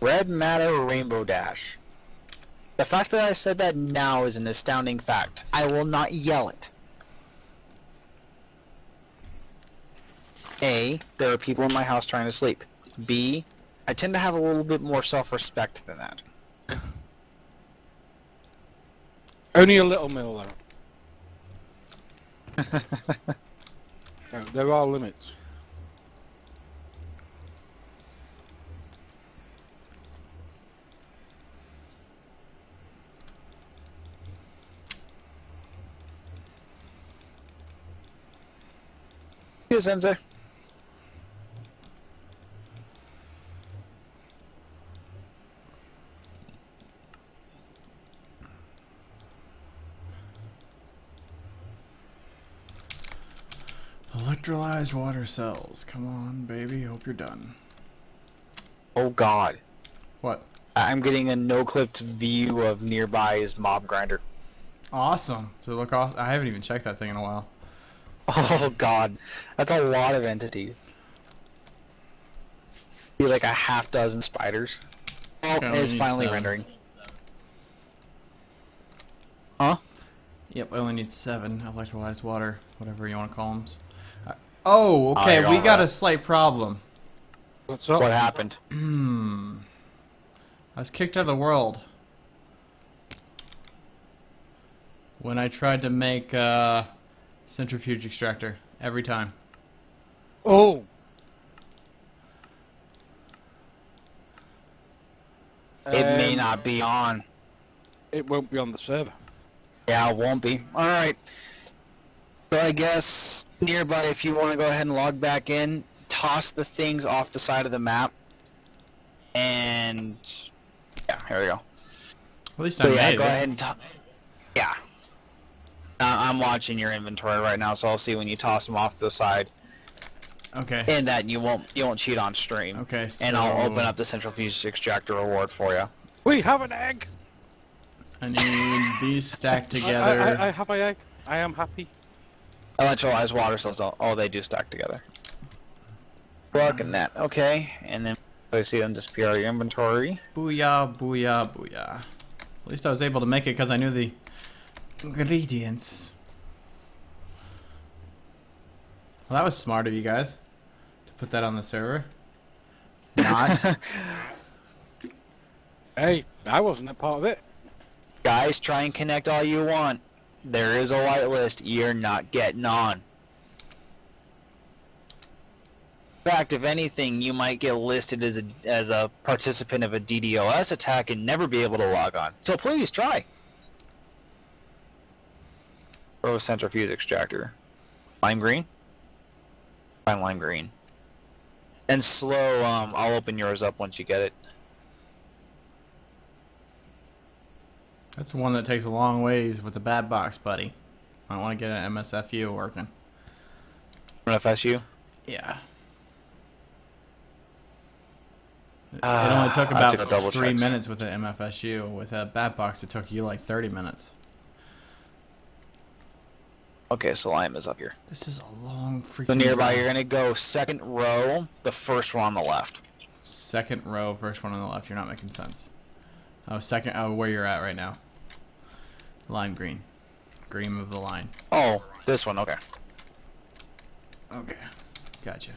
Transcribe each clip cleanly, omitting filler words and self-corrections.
Red matter, rainbow dash. The fact that I said that now is an astounding fact. I will not yell it. A, there are people in my house trying to sleep. B, I tend to have a little bit more self-respect than that. Only a little mill, though. No, there are limits. Yeah, Sensei. Electrolyzed water cells. Come on, baby. Hope you're done. Oh God. What? I'm getting a no-clipped view of nearby's mob grinder. Awesome. Does it look awesome? I haven't even checked that thing in a while. Oh God, that's a lot of entities. Be like a half dozen spiders. Oh, Okay, it's finally 7. rendering. Huh? Yep, I only need 7 electrolyzed water, whatever you want to call them. Oh, okay, we got a slight problem. What's up? What happened? I was kicked out of the world when I tried to make a centrifuge extractor every time. Oh! It may not be on. It won't be on the server. Yeah, it won't be. Alright. So I guess nearby, if you want to go ahead and log back in, toss the things off the side of the map. And yeah, here we go. At least I So made yeah, it. go ahead and yeah. I'm watching your inventory right now, so I'll see when you toss them off the side. Okay. And that you won't cheat on stream. Okay, so And I'll open up the centrifuge extractor reward for you. We have an egg! I need these stacked together. I have an egg. I am happy. Electrolyzed water cells, oh, they do stack together. Fucking that. Okay, and then so I see them disappear out of your inventory. Booyah, booyah, booyah. At least I was able to make it because I knew the ingredients. Well, that was smart of you guys to put that on the server. Not. Hey, I wasn't a part of it. Guys, try and connect all you want. There is a whitelist. You're not getting on. In fact, if anything, you might get listed as a participant of a DDoS attack and never be able to log on. So please try. Throw a centrifuge extractor. Lime green? Find lime green. And slow, I'll open yours up once you get it. That's the one that takes a long ways with the bad box, buddy. I want to get an MSFU working. FSU? Yeah. It only took about 3 minutes with the MFSU. With a bat box, it took you like 30 minutes. Okay, so lime is up here. This is a long freaking So nearby, drive. you're gonna go second row, the first one on the left. Second row, first one on the left. You're not making sense. Oh, second. Oh, where you're at right now. Lime green. Green of the line. Oh, this one. Okay. Okay. Gotcha.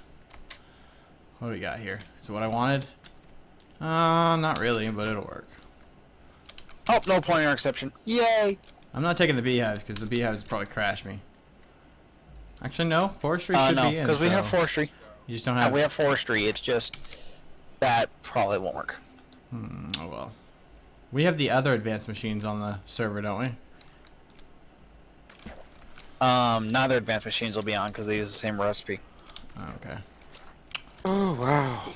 What do we got here? Is it what I wanted? Not really, but it'll work. Oh, no pointer exception. Yay! I'm not taking the beehives because the beehives probably crash me. Actually, no. Forestry should no, be in. because we have forestry. You just don't have. We have forestry. It's just that probably won't work. Oh well. We have the other advanced machines on the server, don't we? Neither advanced machines will be on because they use the same recipe. Oh, okay. Oh, wow.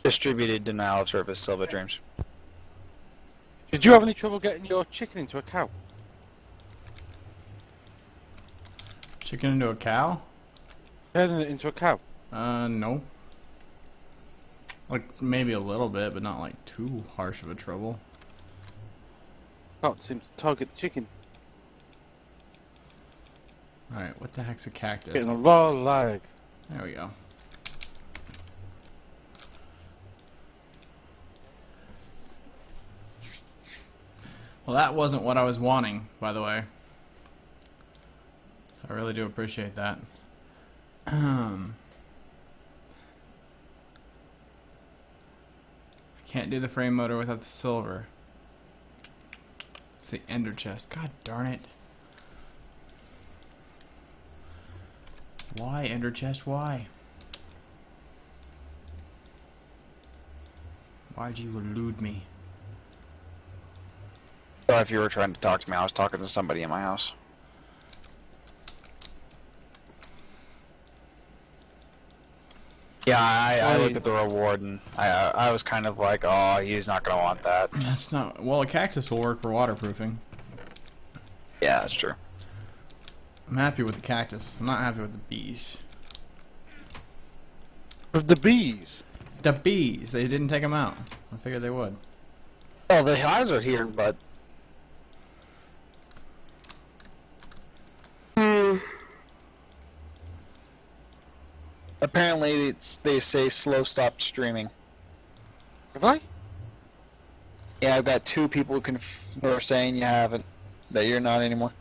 Distributed denial of service, Silva Dreams. Did you have any trouble getting your chicken into a cow? Chicken into a cow? Turning it into a cow? No. Like, maybe a little bit, but not like too harsh of a trouble. Can't seem to target the chicken. Alright, what the heck's a cactus? Getting a raw lag. There we go. Well, that wasn't what I was wanting, by the way. So I really do appreciate that. Can't do the frame motor without the silver. It's the ender chest. God darn it. Why, ender chest? Why? Why'd you elude me? Sorry if you were trying to talk to me. I was talking to somebody in my house. Yeah, I looked at the reward and I was kind of like, oh, he's not gonna want that. That's not. Well, a cactus will work for waterproofing. Yeah, that's true. I'm happy with the cactus. I'm not happy with the bees. With the bees? The bees! They didn't take them out. I figured they would. Oh, the hives are here, but apparently they say slow stopped streaming. Have I? Yeah, I've got 2 people who are saying you haven't, that you're not anymore.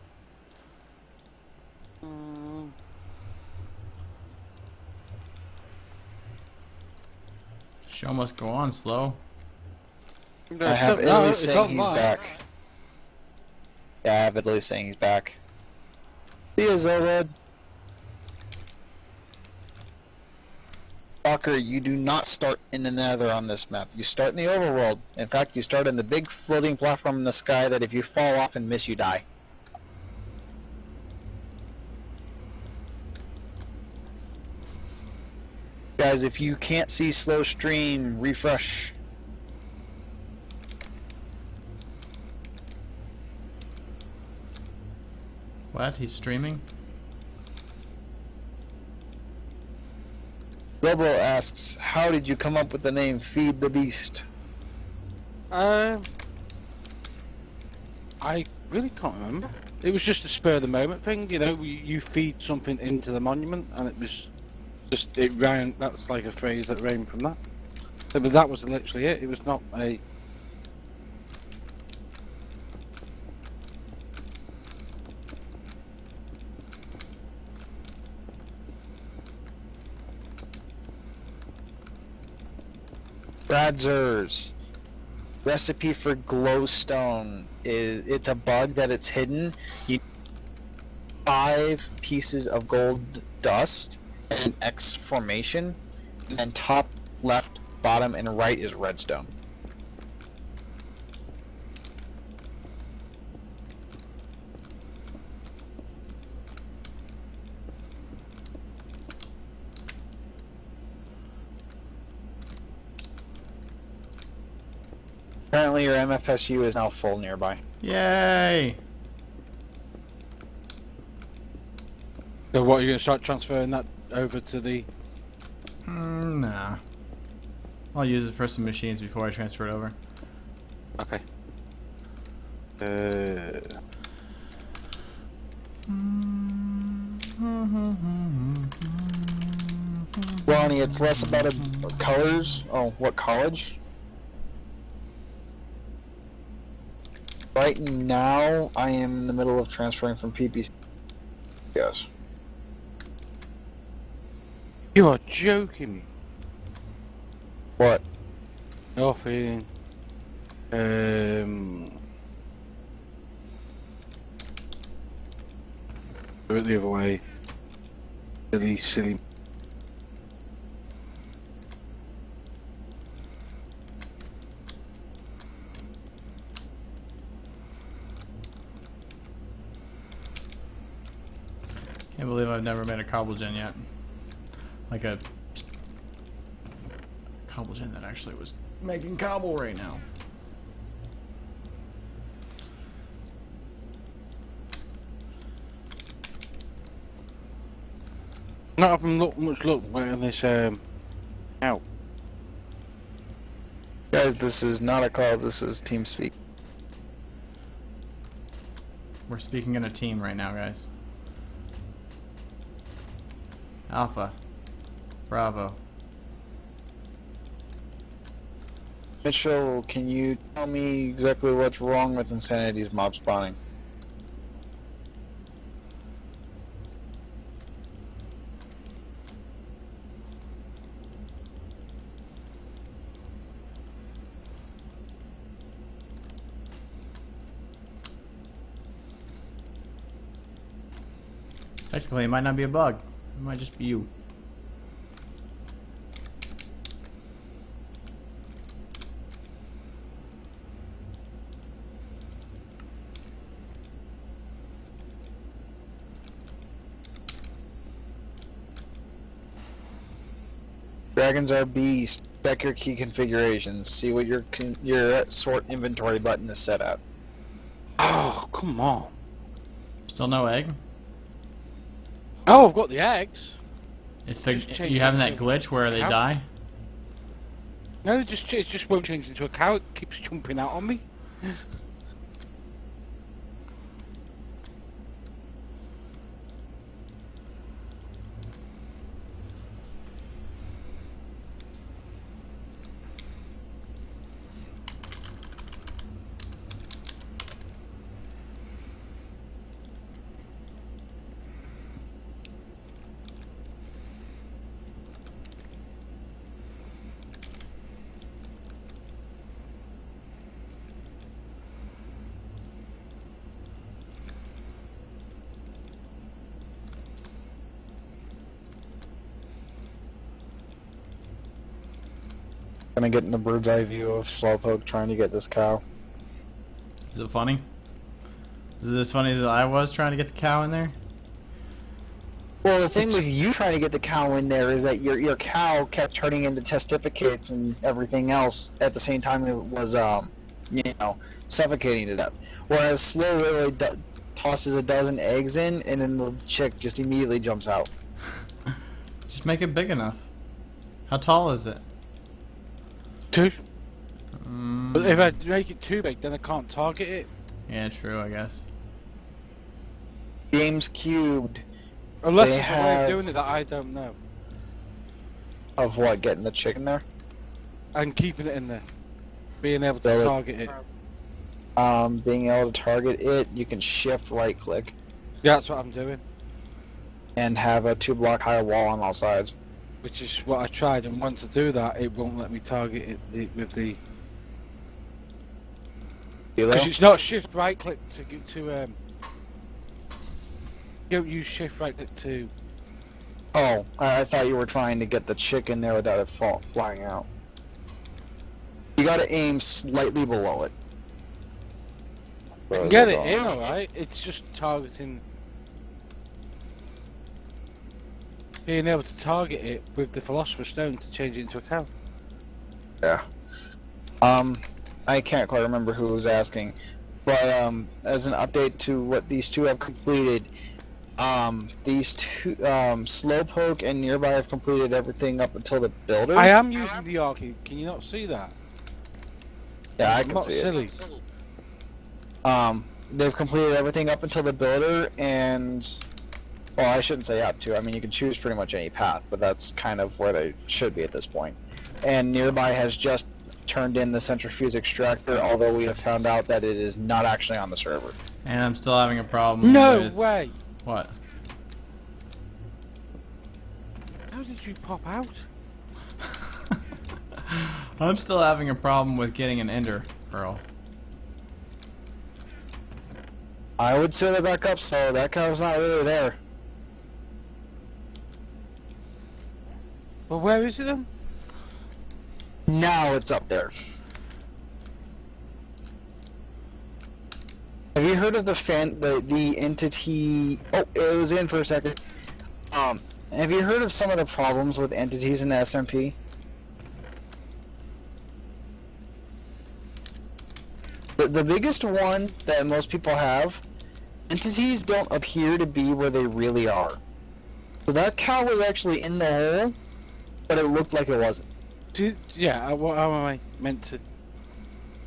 Show must go on, Slow. I have Italy saying he's back. Yeah, I have Italy saying he's back. See ya, Zolred. Walker, you do not start in the nether on this map. You start in the overworld. In fact, you start in the big floating platform in the sky that if you fall off and miss, you die. Guys, if you can't see slow stream, refresh. What? He's streaming? Lobo asks, how did you come up with the name Feed the Beast? I really can't remember. It was just a spur of the moment thing, you know. You feed something into the monument, and it was just it ran. That's like a phrase that ran from that. So, but that was literally it. It was not a. Bradzers. Recipe for glowstone is it's a bug that it's hidden. You 5 pieces of gold dust and an X formation, and top, left, bottom, and right is redstone. Apparently your MFSU is now full nearby. Yay! So what, are you going to start transferring that over to the... Nah. I'll use it for some machines before I transfer it over. Okay. Ronnie, it's less about colors. Oh, what college? Right now, I am in the middle of transferring from PPC. Yes. You are joking me. What? Nothing. Do it the other way. Silly. Can't believe I've never made a cobble gen yet. Like a cobble gen that actually was making cobble right now. Not having much luck on this out. Guys, this is not a call, this is TeamSpeak. We're speaking in a team right now, guys. Alpha. Bravo. Mitchell, can you tell me exactly what's wrong with Insanity's mob spawning? Technically, it might not be a bug. It might just be you. Dragons are beast. Check your key configurations. See what your sort inventory button is set at. Oh, come on. Still no egg? Oh, I've got the eggs. It's the Just change you having it that to glitch where they cow? die? No, it just won't change into a cow. It keeps jumping out on me. Gonna get in a bird's eye view of Slowpoke trying to get this cow. Is it funny? Is it as funny as I was trying to get the cow in there? Well, the thing with you trying to get the cow in there is that your cow kept turning into testificates and everything else at the same time it was, suffocating to death. Whereas Slow literally tosses a dozen eggs in, and then the chick just immediately jumps out. Just make it big enough. How tall is it? 2. But if I make it too big, then I can't target it. Yeah, true, I guess. Games cubed. Unless They there's a way have- of doing it that I don't know. Of what? Getting the chicken there? And keeping it in there. Being able to So it- target it. Being able to target it, you can shift right click Yeah, that's what I'm doing. and have a 2-block high wall on all sides. Which is what I tried, and once I do that, it won't let me target it with the... Because it's not shift right click to you don't use shift right click to... Oh, I thought you were trying to get the chicken there without it flying out. You gotta aim slightly below it. I can get it in, alright, it's just targeting... Being able to target it with the Philosopher's Stone to change it into a cow. Yeah. I can't quite remember who was asking, but as an update to what these two have completed, these two, Slowpoke and Nearby have completed everything up until the builder. I am using the arcade, can you not see that? Yeah, I I'm can not see silly. it. They've completed everything up until the builder, and well, I shouldn't say up to. I mean, you can choose pretty much any path, but that's kind of where they should be at this point. And Nearby has just turned in the centrifuge extractor, although we have found out that it is not actually on the server. And I'm still having a problem No with... way! What? How did you pop out? I'm still having a problem with getting an ender pearl. I would say that back up, so that cow's not really there. Well, where is it then? Now it's up there. Have you heard of the entity? Oh, it was in for a second. Have you heard of some of the problems with entities in the SMP? The biggest one that most people have, entities don't appear to be where they really are. So that cow was actually in the hole, but it looked like it wasn't. Yeah, what am I meant to...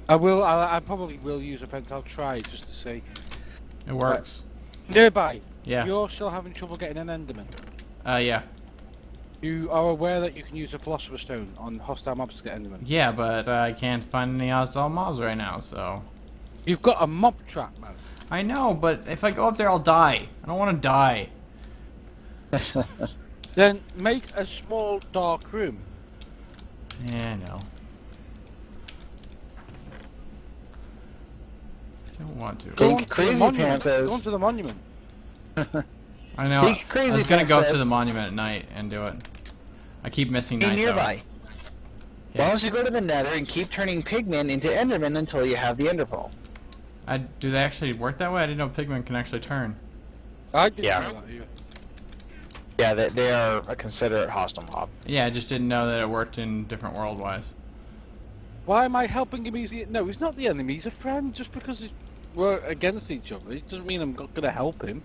I probably will use a fence. I'll try just to see. It works. Nearby, Yeah. you're still having trouble getting an Enderman. Yeah. You are aware that you can use a Philosopher's Stone on hostile mobs to get Enderman? Yeah, but I can't find any hostile mobs right now, so... You've got a mob trap, man. I know, but if I go up there, I'll die. I don't want to die. Then make a small dark room. Yeah, I know. I don't want to. Big Crazy Pants says... Go on to the monument. I know. Big Crazy I was gonna Pants go up says... to the monument at night and do it. I keep missing night, nearby. though. Why don't you go to the nether and keep turning pigmen into endermen until you have the ender pearl? Do they actually work that way? I didn't know pigmen can actually turn. I didn't Yeah. know that either. Yeah, they are a considerate hostile mob. Yeah, I just didn't know that it worked in different world-wise. Why am I helping him? No, he's not the enemy. He's a friend. Just because we're against each other, it doesn't mean I'm not going to help him.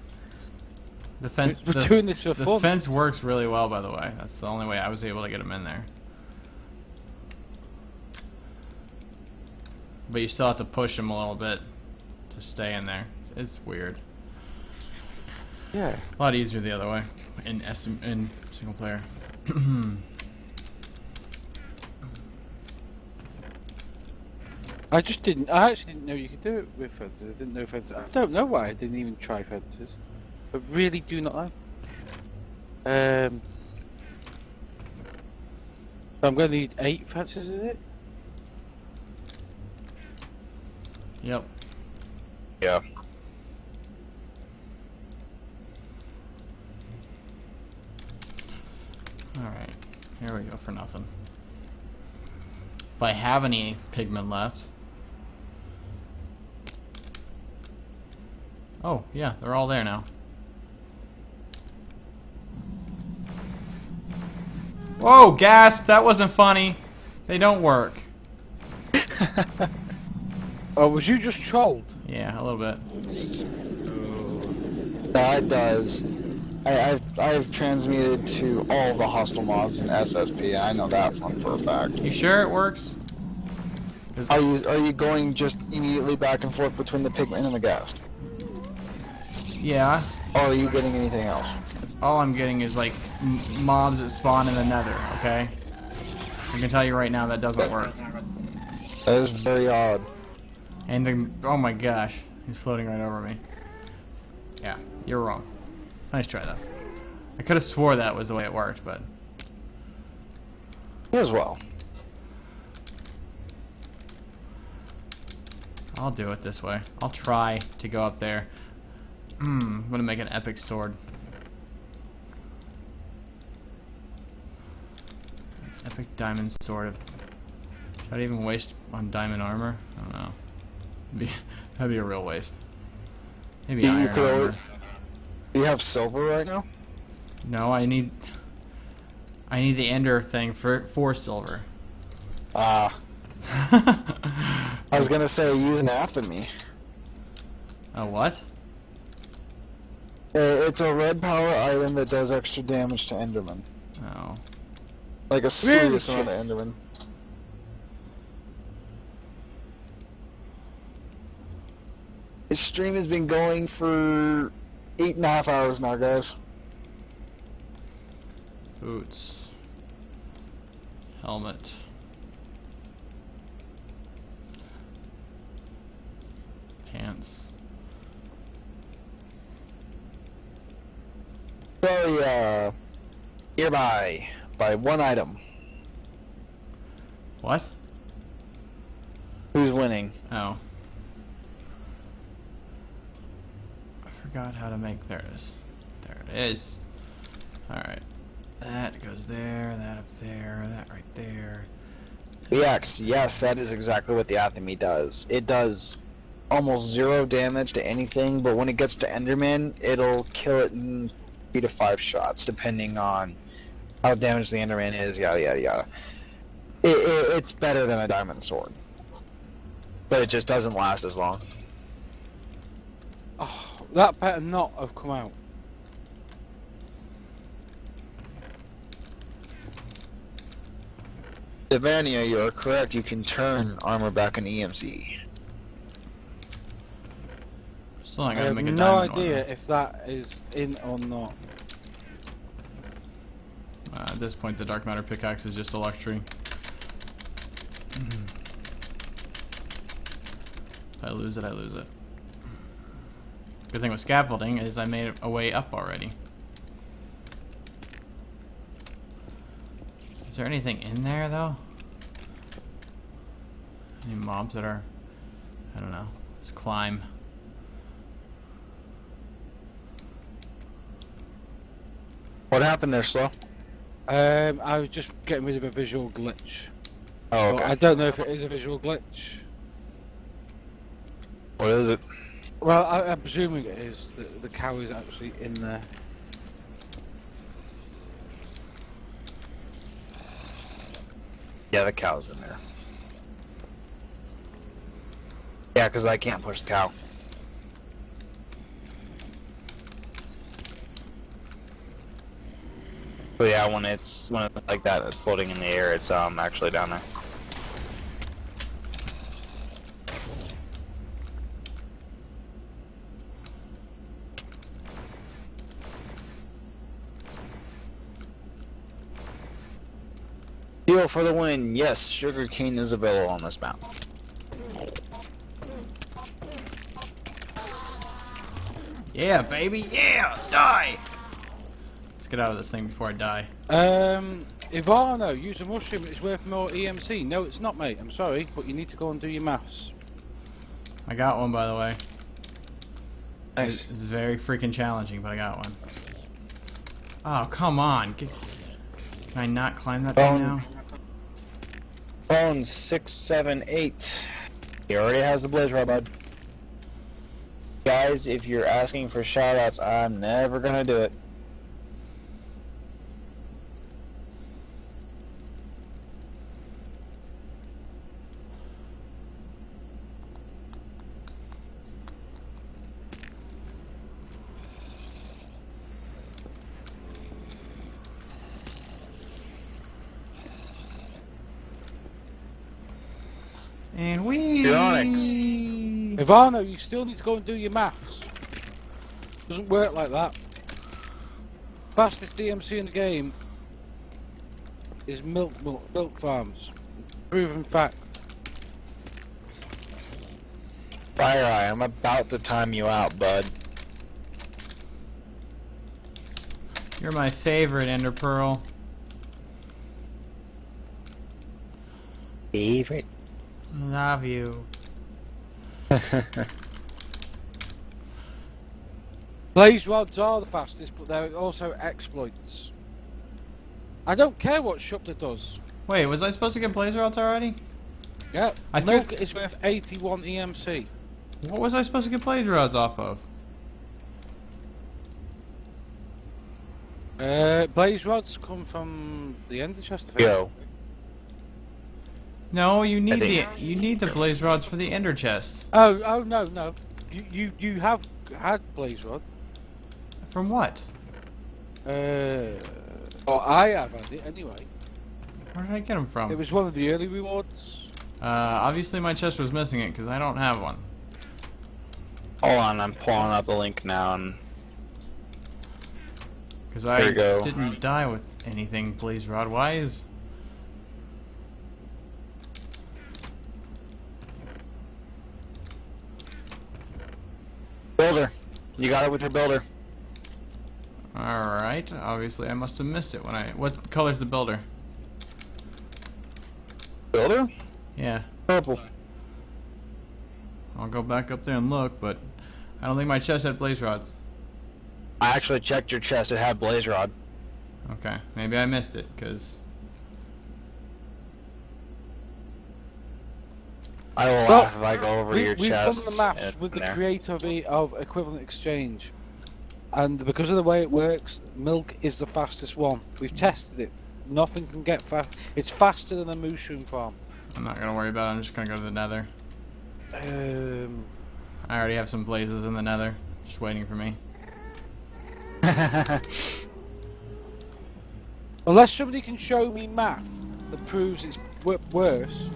The fence. We're doing this for the fun. fence works really well, by the way. That's the only way I was able to get him in there. But you still have to push him a little bit to stay in there. It's weird. Yeah. A lot easier the other way in single player. I actually didn't know you could do it with fences. I didn't know fences. I don't know why I didn't even try fences. I really do not know. So I'm going to need 8 fences, is it? Yep. Yeah. Alright. Here we go for nothing. If I have any pigmen left. Oh, yeah, they're all there now. Whoa, gas! That wasn't funny. They don't work. Oh, was you just trolled? Yeah, a little bit. That does. I've transmuted to all the hostile mobs in SSP. I know that one for a fact. You sure it works? Are you going just immediately back and forth between the pigmen and the ghast? Yeah. Or are you getting anything else? That's all I'm getting is like mobs that spawn in the nether, okay? I can tell you right now that doesn't work. That is very odd. And oh my gosh, he's floating right over me. Yeah, you're wrong. Nice try though. I could have swore that was the way it worked, but As well. I'll do it this way. I'll try to go up there. I'm gonna make an epic sword. Epic diamond sword. Should I even waste on diamond armor? I don't know. That'd be a real waste. Maybe iron armor. Do you have silver right now? No, I need the ender thing for silver. Ah. I was gonna say use an athame. A what? It's a red power item that does extra damage to Enderman. Oh. Like a serious amount of Enderman. This stream has been going for 8.5 hours now, guys. Boots. Helmet. Pants. So, hereby, by one item. What? Who's winning? Oh. I forgot how to make there it is. There it is. Alright. That goes there, that up there, that right there. Yes, that is exactly what the athame does. It does almost 0 damage to anything, but when it gets to Enderman, it'll kill it in 3 to 5 shots, depending on how damaged the Enderman is, yada yada yada. It's better than a diamond sword. But it just doesn't last as long. Oh, that better not have come out. Savania, you are correct. You can turn armor back in EMC. Still not I gonna have make a no diamond idea one. if that is in or not. At this point, the dark matter pickaxe is just a luxury. If I lose it, I lose it. Good thing with scaffolding is I made a way up already. Is there anything in there though? Any mobs that are, I don't know, let's climb. What happened there, Slow? I was just getting rid of a visual glitch. Oh, But okay. I don't know if it is a visual glitch. What is it? Well, I'm presuming it is. The cow is actually in there. Yeah, the cow's in there. Yeah, because I can't push the cow. So yeah, when it's like that, it's floating in the air. It's actually down there. Deal for the win. Yes, sugarcane is available on this map. Yeah, baby, yeah, die! Let's get out of this thing before I die. Ivano, use a mushroom, it's worth more EMC. No, it's not, mate, I'm sorry, but you need to go and do your maths. I got one, by the way. Nice. It's very freaking challenging, but I got one. Oh, come on. Can I not climb that thing now? Phone 678. He already has the blaze rod, bud. Guys, if you're asking for shoutouts, I'm never gonna do it. And we. Ivano, you still need to go and do your maths. Doesn't work like that. Fastest DMC in the game is milk farms. Proven fact. Fire Eye, I'm about to time you out, bud. You're my favorite, Ender Pearl. Favorite? Love you. Blaze rods are the fastest, but they're also exploits. I don't care what Shupta does. Wait, was I supposed to get blaze rods already? Yeah, I milk thought- is worth 81 EMC. What was I supposed to get blaze rods off of? Blaze rods come from the Ender chest. I think. Yo. No, you need think- the blaze rods for the ender chest. Oh no. You have had blaze rod. From what? Or I have had it anyway. Where did I get them from? It was one of the early rewards. Obviously my chest was missing it because I don't have one. Hold on, I'm pulling up the link now, and Because There I you go. didn't die with anything blaze rod wise. builder. You got it with your builder. Alright, obviously I must have missed it when I... What color's the builder? Builder? Yeah, Purple. I'll go back up there and look, but I don't think my chest had blaze rods. I actually checked your chest. It had blaze rod. Okay, maybe I missed it, because... I will Well, laugh if I go over to your We've chest. done the maths and with the there. creator of Equivalent Exchange, and because of the way it works, milk is the fastest one. We've tested it. Nothing can get fast. It's faster than a mushroom farm. I'm not gonna worry about it, I'm just gonna go to the nether. I already have some blazes in the nether, just waiting for me. Unless somebody can show me math that proves it's worse.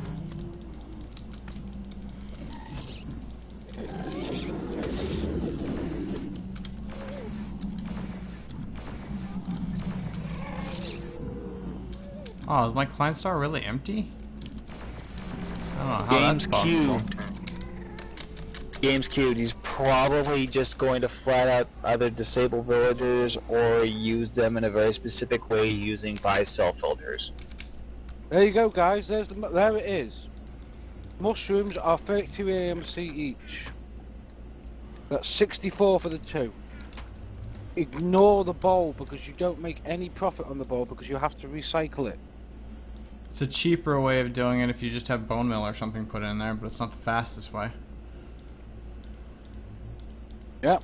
Oh, is my climb star really empty? I don't know how that's possible. Game's queued. He's probably just going to flat out either disable villagers or use them in a very specific way using buy-sell filters. There you go, guys. There it is. Mushrooms are 32 AMC each. That's 64 for the two. Ignore the bowl because you don't make any profit on the bowl because you have to recycle it. It's a cheaper way of doing it if you just have bone meal or something put in there, but it's not the fastest way. Yep.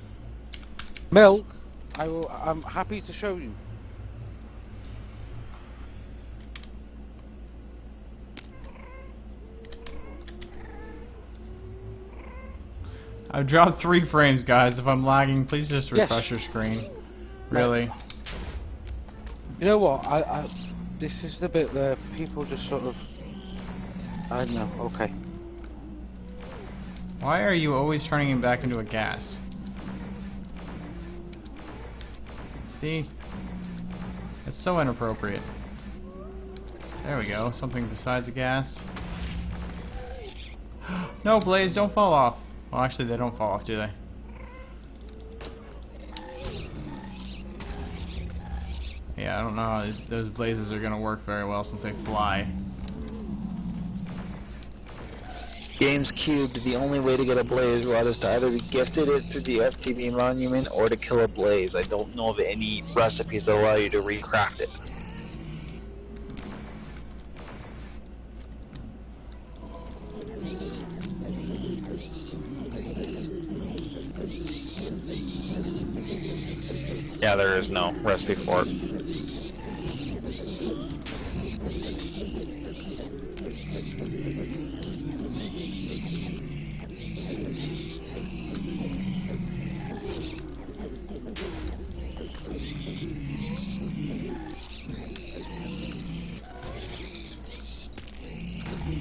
Milk, I'm happy to show you. I've dropped 3 frames, guys. If I'm lagging, please just refresh your screen. Really. You know what? This is the bit that people just sort of... I don't know. Okay. Why are you always turning him back into a gas? See? It's so inappropriate. There we go. Something besides a gas. No, Blaze, don't fall off. Well, actually, they don't fall off, do they? Yeah, I don't know how those blazes are going to work very well since they fly. Games cubed. The only way to get a blaze rod is to either be gifted it through the FTB monument or to kill a blaze. I don't know of any recipes that allow you to recraft it. Yeah, there is no recipe for it.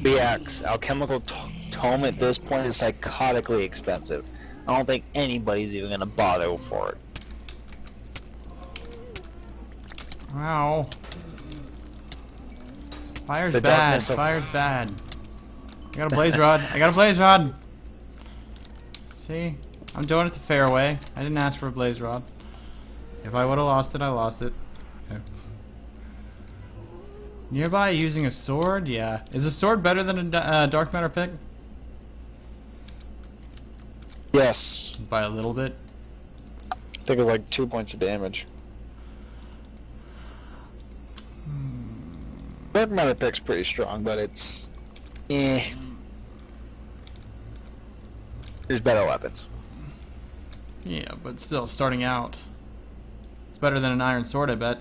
BX, alchemical tome at this point is psychotically expensive. I don't think anybody's even gonna bother for it. Ow. Fire's bad. Fire's bad. I got a blaze rod. I got a blaze rod. See? I'm doing it the fair way. I didn't ask for a blaze rod. If I would have lost it, I lost it. Okay. Nearby using a sword? Yeah. Is a sword better than a dark matter pick? Yes. By a little bit? I think it's like 2 points of damage. Dark matter pick's pretty strong, but it's... eh. There's better weapons. Yeah, but still, starting out, it's better than an iron sword, I bet.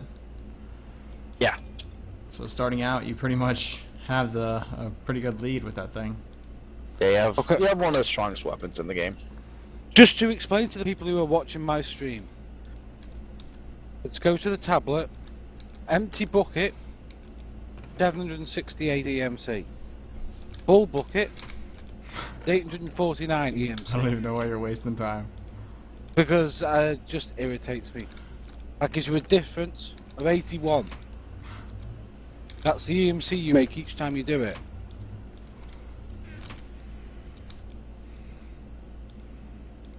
Yeah. So starting out, you pretty much have a pretty good lead with that thing. You have one of the strongest weapons in the game. Just to explain to the people who are watching my stream, let's go to the tablet, empty bucket, 768 EMC. Full bucket, 849 EMC. I don't even know why you're wasting time. Because it just irritates me. That gives you a difference of 81. That's the EMC you make each time you do it.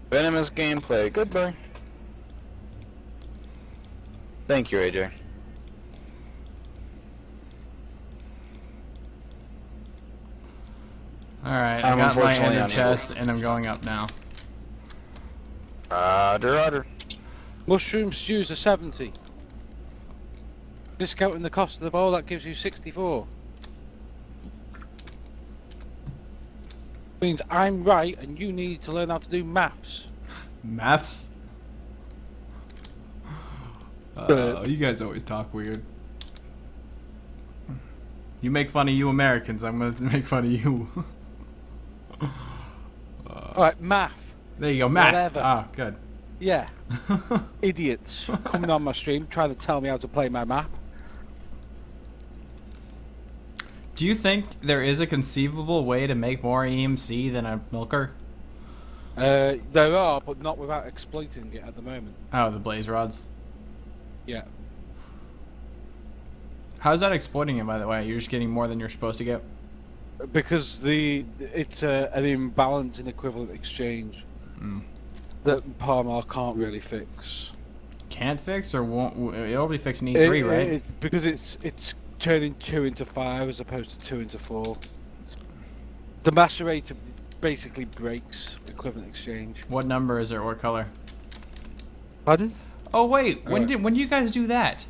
Venomous gameplay. Goodbye. Thank you, AJ. Alright, I got my ender chest and I'm going up now. Roger. Mushroom stews are 70. Discounting the cost of the bowl, that gives you 64. Means I'm right and you need to learn how to do maths. Maths? You guys always talk weird. You make fun of you Americans, I'm gonna make fun of you. Alright, math. There you go, math. Whatever. Ah, good. Yeah. Idiots coming on my stream trying to tell me how to play my map. Do you think there is a conceivable way to make more EMC than a milker? There are, but not without exploiting it at the moment. Oh, the blaze rods. Yeah. How's that exploiting it, by the way? You're just getting more than you're supposed to get? Because it's an imbalance in equivalent exchange that Parmar can't really fix. Can't fix, or won't? It'll be fixed in E3, right? Because it's turning 2 into 5 as opposed to 2 into 4. The macerator basically breaks equivalent exchange. What number is it? What color? Pardon? Oh wait, when did you guys do that?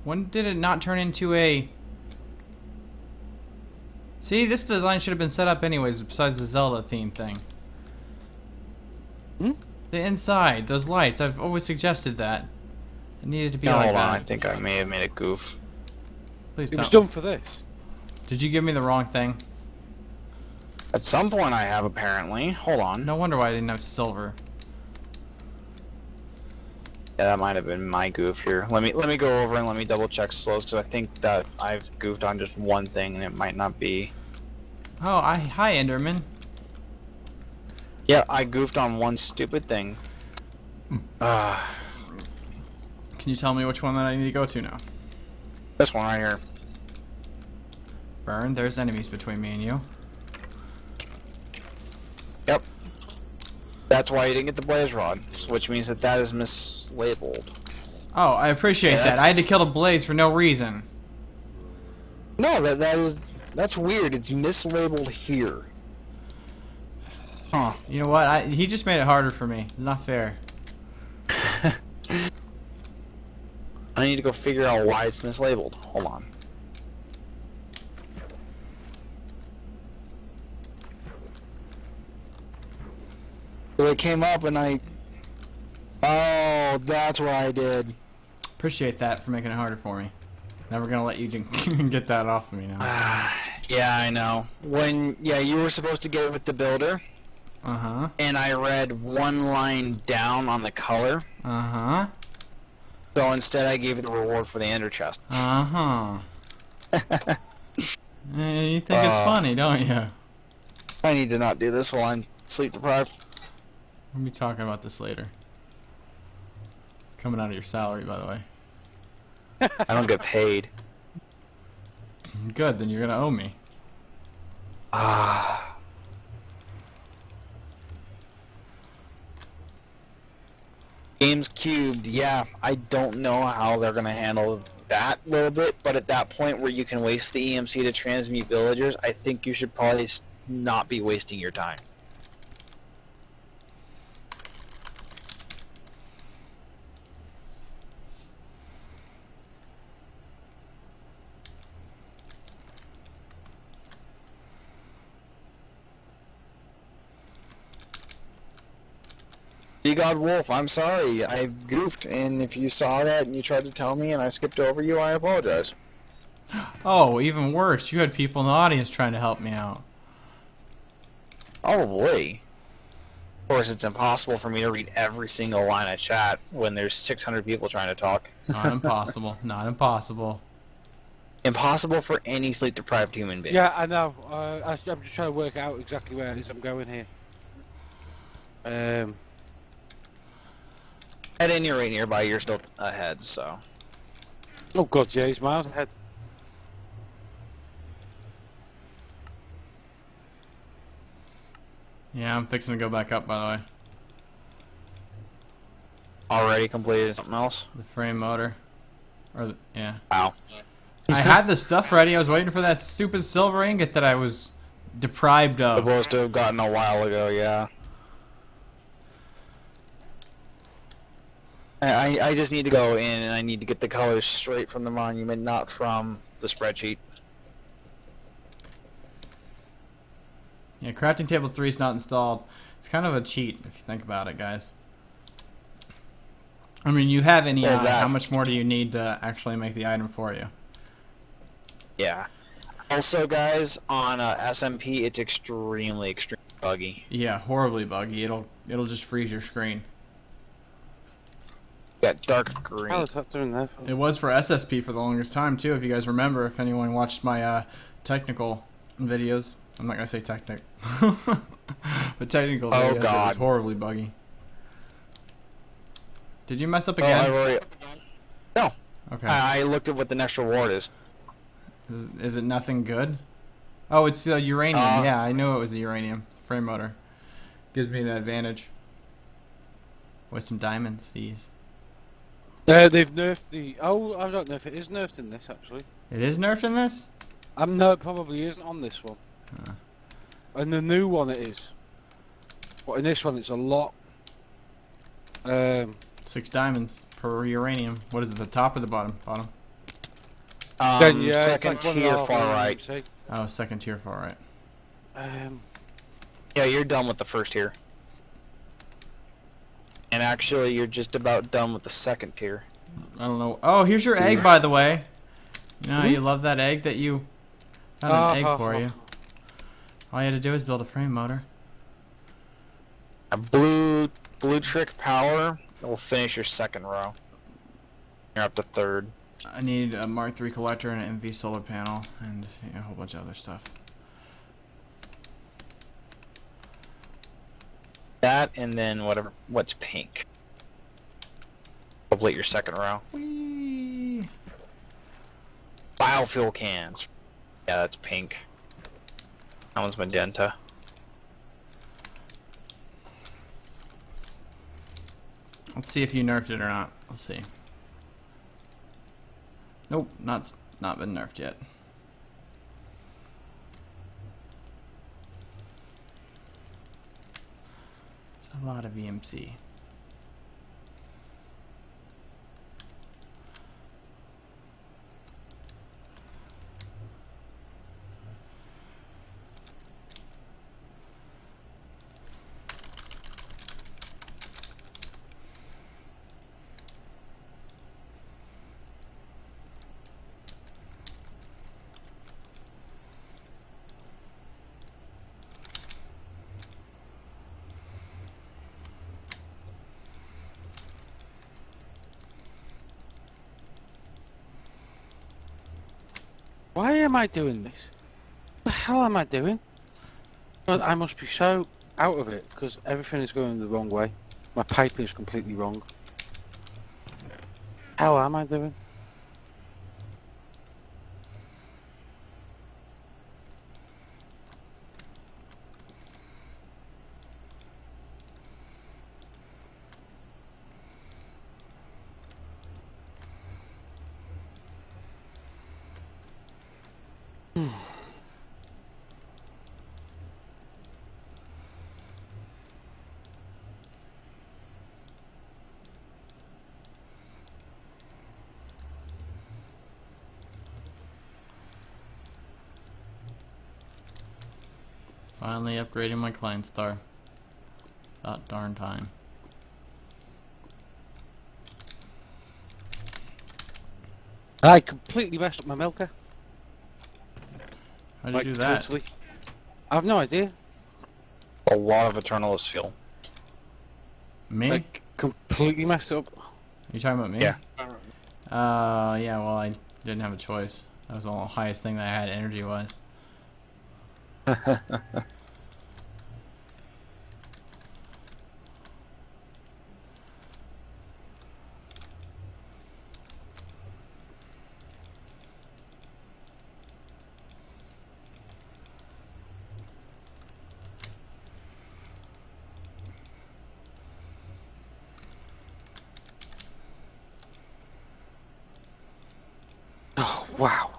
When did it not turn into a... See, this design should have been set up anyways, besides the Zelda theme thing. Hmm? The inside, those lights, I've always suggested that. It needed to be No, like hold that. on, I think I may have made a goof. Please It was don't. done for this. Did you give me the wrong thing? At some point I have, apparently. Hold on. No wonder why I didn't have silver. Yeah, that might have been my goof here. Let me go over and let me double check slows, because I think that I've goofed on just one thing and it might not be. Oh, hi Enderman. Yeah, I goofed on one stupid thing. Can you tell me which one that I need to go to now? This one right here. Burn, there's enemies between me and you. Yep. That's why you didn't get the blaze rod, which means that that is mislabeled. Oh, I appreciate Yeah, that. I had to kill the blaze for no reason. No, that's weird. It's mislabeled here. Huh. You know what? He just made it harder for me. Not fair. I need to go figure out why it's mislabeled. Hold on. So it came up and oh, that's what I did. Appreciate that for making it harder for me. Never gonna let you get that off of me now. Yeah, I know. You were supposed to get it with the builder. Uh-huh. And I read one line down on the color. Uh-huh. So instead I gave it the reward for the ender chest. Uh-huh. You think it's funny, don't you? I need to not do this while I'm sleep deprived. We'll be talking about this later. It's coming out of your salary, by the way. I don't get paid. Good, then you're gonna owe me. Games cubed, yeah, I don't know how they're gonna handle that little bit, but at that point where you can waste the EMC to transmute villagers, I think you should probably not be wasting your time. God Wolf, I'm sorry. I goofed, and if you saw that and you tried to tell me and I skipped over you, I apologize. Oh, even worse. You had people in the audience trying to help me out. Probably. Of course, it's impossible for me to read every single line of chat when there's 600 people trying to talk. Not impossible. Not impossible. Impossible for any sleep-deprived human being. Yeah, I know. I'm just trying to work out exactly where it is I'm going here. At any rate, nearby, you're still ahead, so. Oh god, yeah, he's miles ahead. Yeah, I'm fixing to go back up, by the way. Already completed something else? The frame motor. Yeah. Wow. I had the stuff ready. I was waiting for that stupid silver ingot that I was deprived of. Supposed to have gotten a while ago, yeah. I just need to go in and I need to get the colors straight from the monument, not from the spreadsheet. Yeah, crafting table 3 is not installed. It's kind of a cheat if you think about it, guys. I mean, you have any how much more do you need to actually make the item for you? Yeah. Also, guys, on SMP, it's extremely buggy. Yeah, horribly buggy. It'll just freeze your screen. Got dark green. How is that doing that? It was for SSP for the longest time too. If you guys remember, if anyone watched my technical videos. I'm not gonna say technic, but technical videos. Oh God. It was horribly buggy. Did you mess up Oh, again? I've already... No. Okay. I looked at what the next reward is. Is it nothing good? Oh, it's the uranium. Yeah, I knew it was the uranium. Frame motor. Gives me the advantage. With some diamonds, these. They've nerfed the... Oh, I don't know if it is nerfed in this, actually. It is nerfed in this? No, it probably isn't on this one. In the new one it is. But in this one it's a lot. 6 diamonds per uranium. What is it, the top or the bottom? Bottom. Then, yeah, second it's like tier far right. Oh, second tier far right. Yeah, you're done with the first tier. And actually, you're just about done with the second tier. I don't know. Oh, here's your egg, by the way. You know how you love that egg that you found an egg for you. All you had to do is build a frame motor. A blue trick power will finish your second row. You're up to third. I need a Mark III collector and an MV solar panel and a whole bunch of other stuff. That and then what's pink. Complete your second row. Whee! Biofuel cans. Yeah, that's pink. That one's magenta. Let's see if you nerfed it or not. We'll see. Nope, not been nerfed yet. It's a lot of EMC. Why am I doing this? What the hell am I doing? Well, I must be so out of it because everything is going the wrong way. My piping is completely wrong. How am I doing? Finally upgrading my client star. About darn time. I completely messed up my milker. How do you do that? Totally. I have no idea. A lot of Eternalist fuel. Me? Like, completely messed up. You talking about me? Yeah. Yeah, well, I didn't have a choice. That was the highest thing that I had energy-wise. Oh, wow.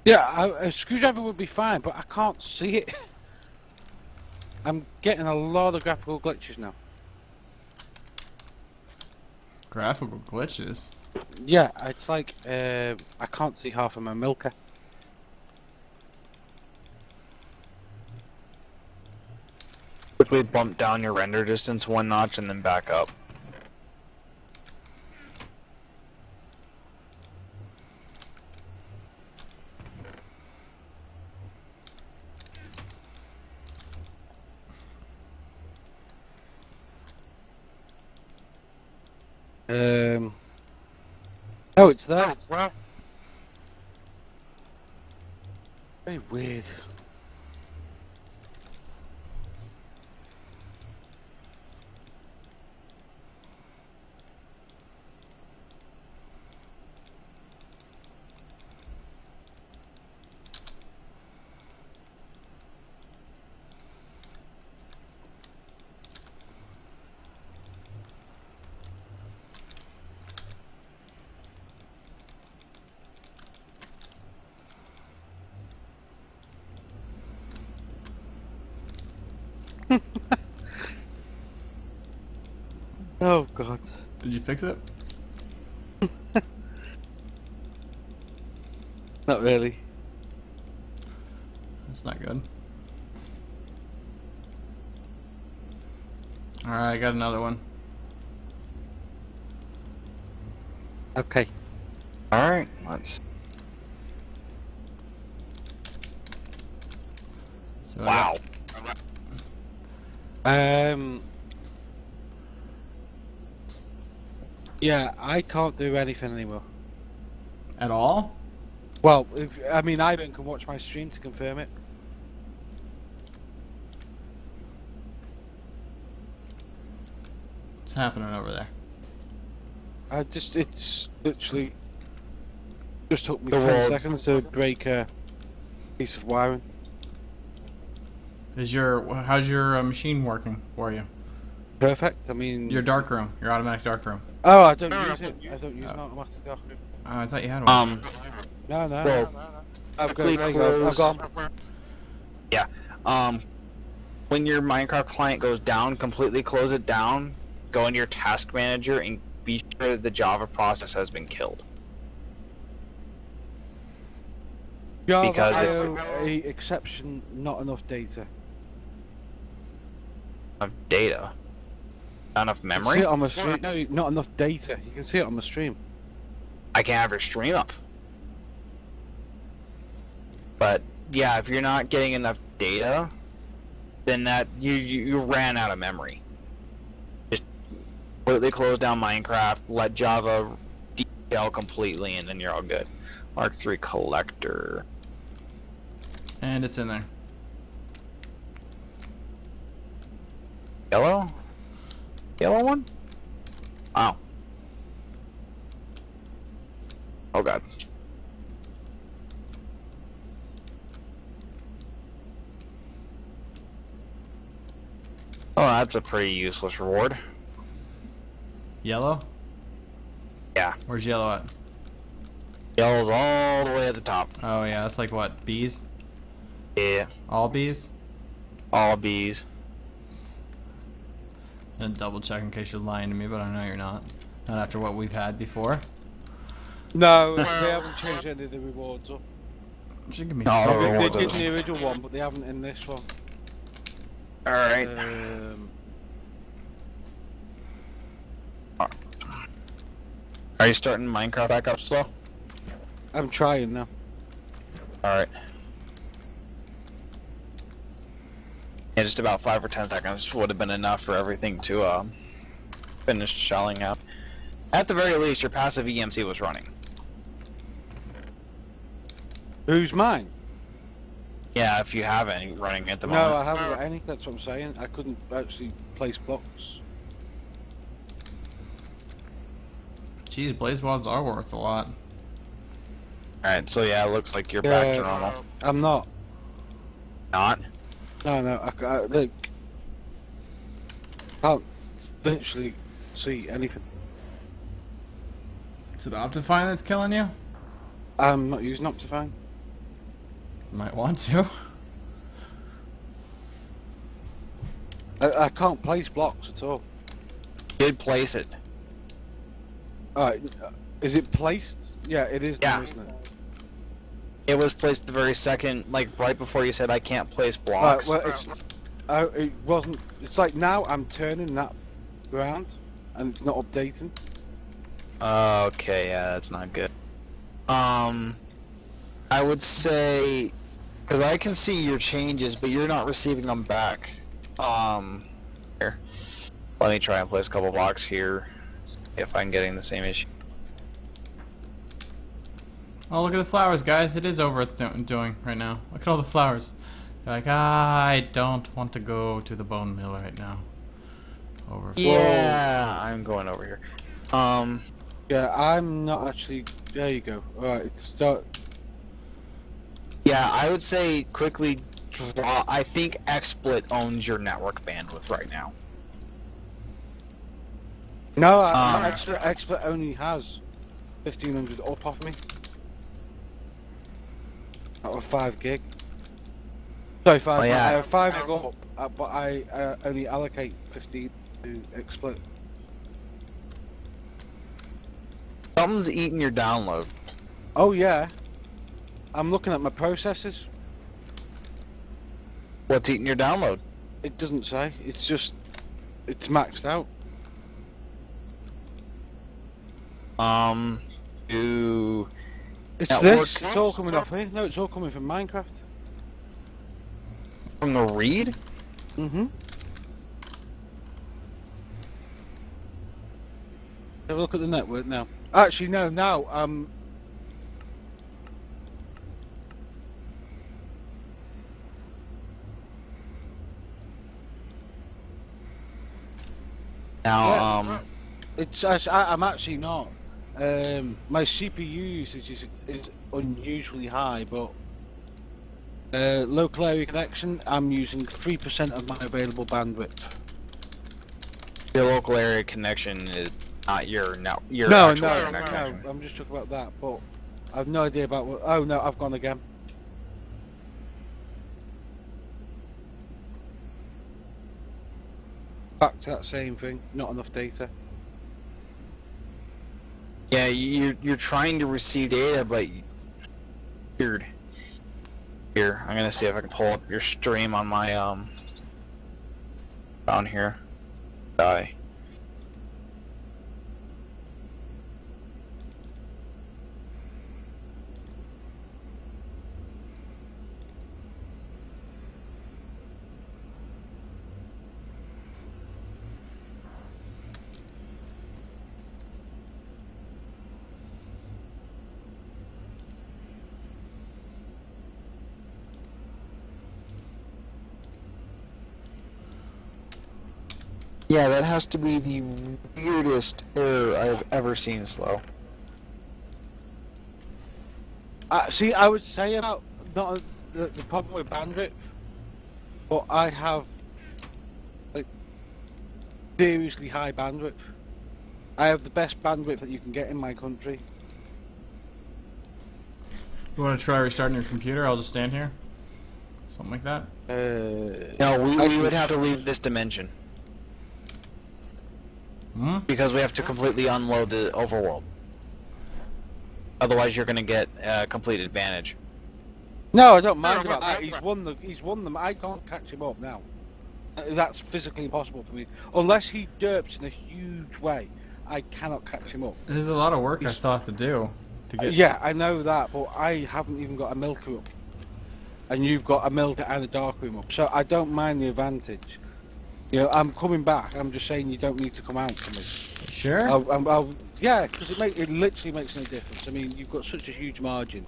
Yeah, a screwdriver would be fine, but I can't see it. I'm getting a lot of graphical glitches now. Graphical glitches. Yeah, it's like I can't see half of my milker. Quickly bump down your render distance 1 notch and then back up. Oh, it's there. It's there. Very weird. Oh God. Did you fix it? Not really. That's not good. Alright, I got another one. Okay. Alright, let's... So Wow. Yeah, I can't do anything anymore. At all? Well, I mean, Ivan can watch my stream to confirm it. What's happening over there? It's literally just took me The 10 world. seconds to break a piece of wiring. How's your machine working for you? Perfect. I mean, Your dark room, your automatic dark room. oh, I don't use it. I don't use an automatic dark room. Oh, I thought you had one. No, no. Well, I've quickly I've gone. Yeah. When your Minecraft client goes down, completely close it down, go into your task manager, and be sure that the Java process has been killed. Java Because IO exception, not enough data. Of data. Not enough See memory? it on my stream. No, not enough data. You can see it on my stream. I can't have your stream up. But yeah, if you're not getting enough data, then that you ran out of memory. Just completely close down Minecraft, let Java detail completely, and then you're all good. Mark III collector. And it's in there. Yellow? Yellow one? Oh. Oh god. Oh, that's a pretty useless reward. Yellow? Yeah. Where's yellow at? Yellow's all the way at the top. Oh yeah, that's like what? Bees? Yeah. All bees? All bees. And double check in case you're lying to me, but I know you're not. Not after what we've had before. No, they haven't changed any of the rewards up. Should give me No, some. the They reward did in doesn't. the original one, but they haven't in this one. Alright. Are you starting Minecraft back up slow? I'm trying now. Alright. Yeah, just about 5 or 10 seconds would have been enough for everything to finish shelling out. At the very least, your passive EMC was running. Who's mine? Yeah, if you have any running at the No, moment. I haven't got any. That's what I'm saying. I couldn't actually place blocks. Jeez, blaze wads are worth a lot. Alright, so yeah, it looks like you're back to normal. I'm not. Not? No, no. I look. Can't literally see anything. Is it Optifine that's killing you? I'm not using Optifine. Might want to. I can't place blocks at all. Did place it. Is it placed? Yeah, it is Yeah. now, isn't it? It was placed the very second, like right before you said I can't place Right, blocks. well, it wasn't. It's like now I'm turning that around, and it's not updating. Okay, yeah, that's not good. I would say, because I can see your changes, but you're not receiving them back. Here, let me try and place a couple blocks here, see if I'm getting the same issue. Oh, look at the flowers, guys. It is doing right now. Look at all the flowers. You're like, I don't want to go to the bone mill right now. Overflow. Yeah, I'm going over here. Yeah, I'm not actually. There you go. Alright, start. Yeah, I would say quickly draw. I think XSplit owns your network bandwidth right now. No, Expert only has 1500 up off me. Out of 5 gig. Sorry, 5. Oh, yeah. I have 5 gig up, but I only allocate 15 to XSplit. Something's eating your download. Oh yeah. I'm looking at my processes. What's eating your download? It doesn't say. It's just, it's maxed out. It's network this. It's all coming off here. No, it's all coming from Minecraft. From the read? Mhm. Have a look at the network now. Actually, no. Now, Now, I'm actually not. My CPU usage is unusually high, but local area connection, I'm using 3% of my available bandwidth. your local area connection is not your No, actual no, internet connection. I'm just talking about that, but I've no idea about what. Oh no, I've gone again. Back to that same thing. Not enough data. Yeah, you're trying to receive data, but weird. Here, I'm gonna see if I can pull up your stream on my down here. Die. Yeah, that has to be the weirdest error I've ever seen, Slow. See, I would say about not the problem with bandwidth, but I have like seriously high bandwidth. I have the best bandwidth that you can get in my country. You want to try restarting your computer? I'll just stand here. Something like that. No, we would have to leave this dimension. Hmm? Because we have to completely unload the overworld. Otherwise, you're going to get complete advantage. No, I don't mind about that. He's won them. I can't catch him up now. That's physically impossible for me. Unless he derps in a huge way, I cannot catch him up. There's a lot of work I still have to do to get. Yeah, I know that, but I haven't even got a milker up. And you've got a milker and a dark room up. So I don't mind the advantage. You know, I'm coming back. I'm just saying you don't need to come out for me. Sure. Yeah, because it literally makes no difference. I mean, you've got such a huge margin.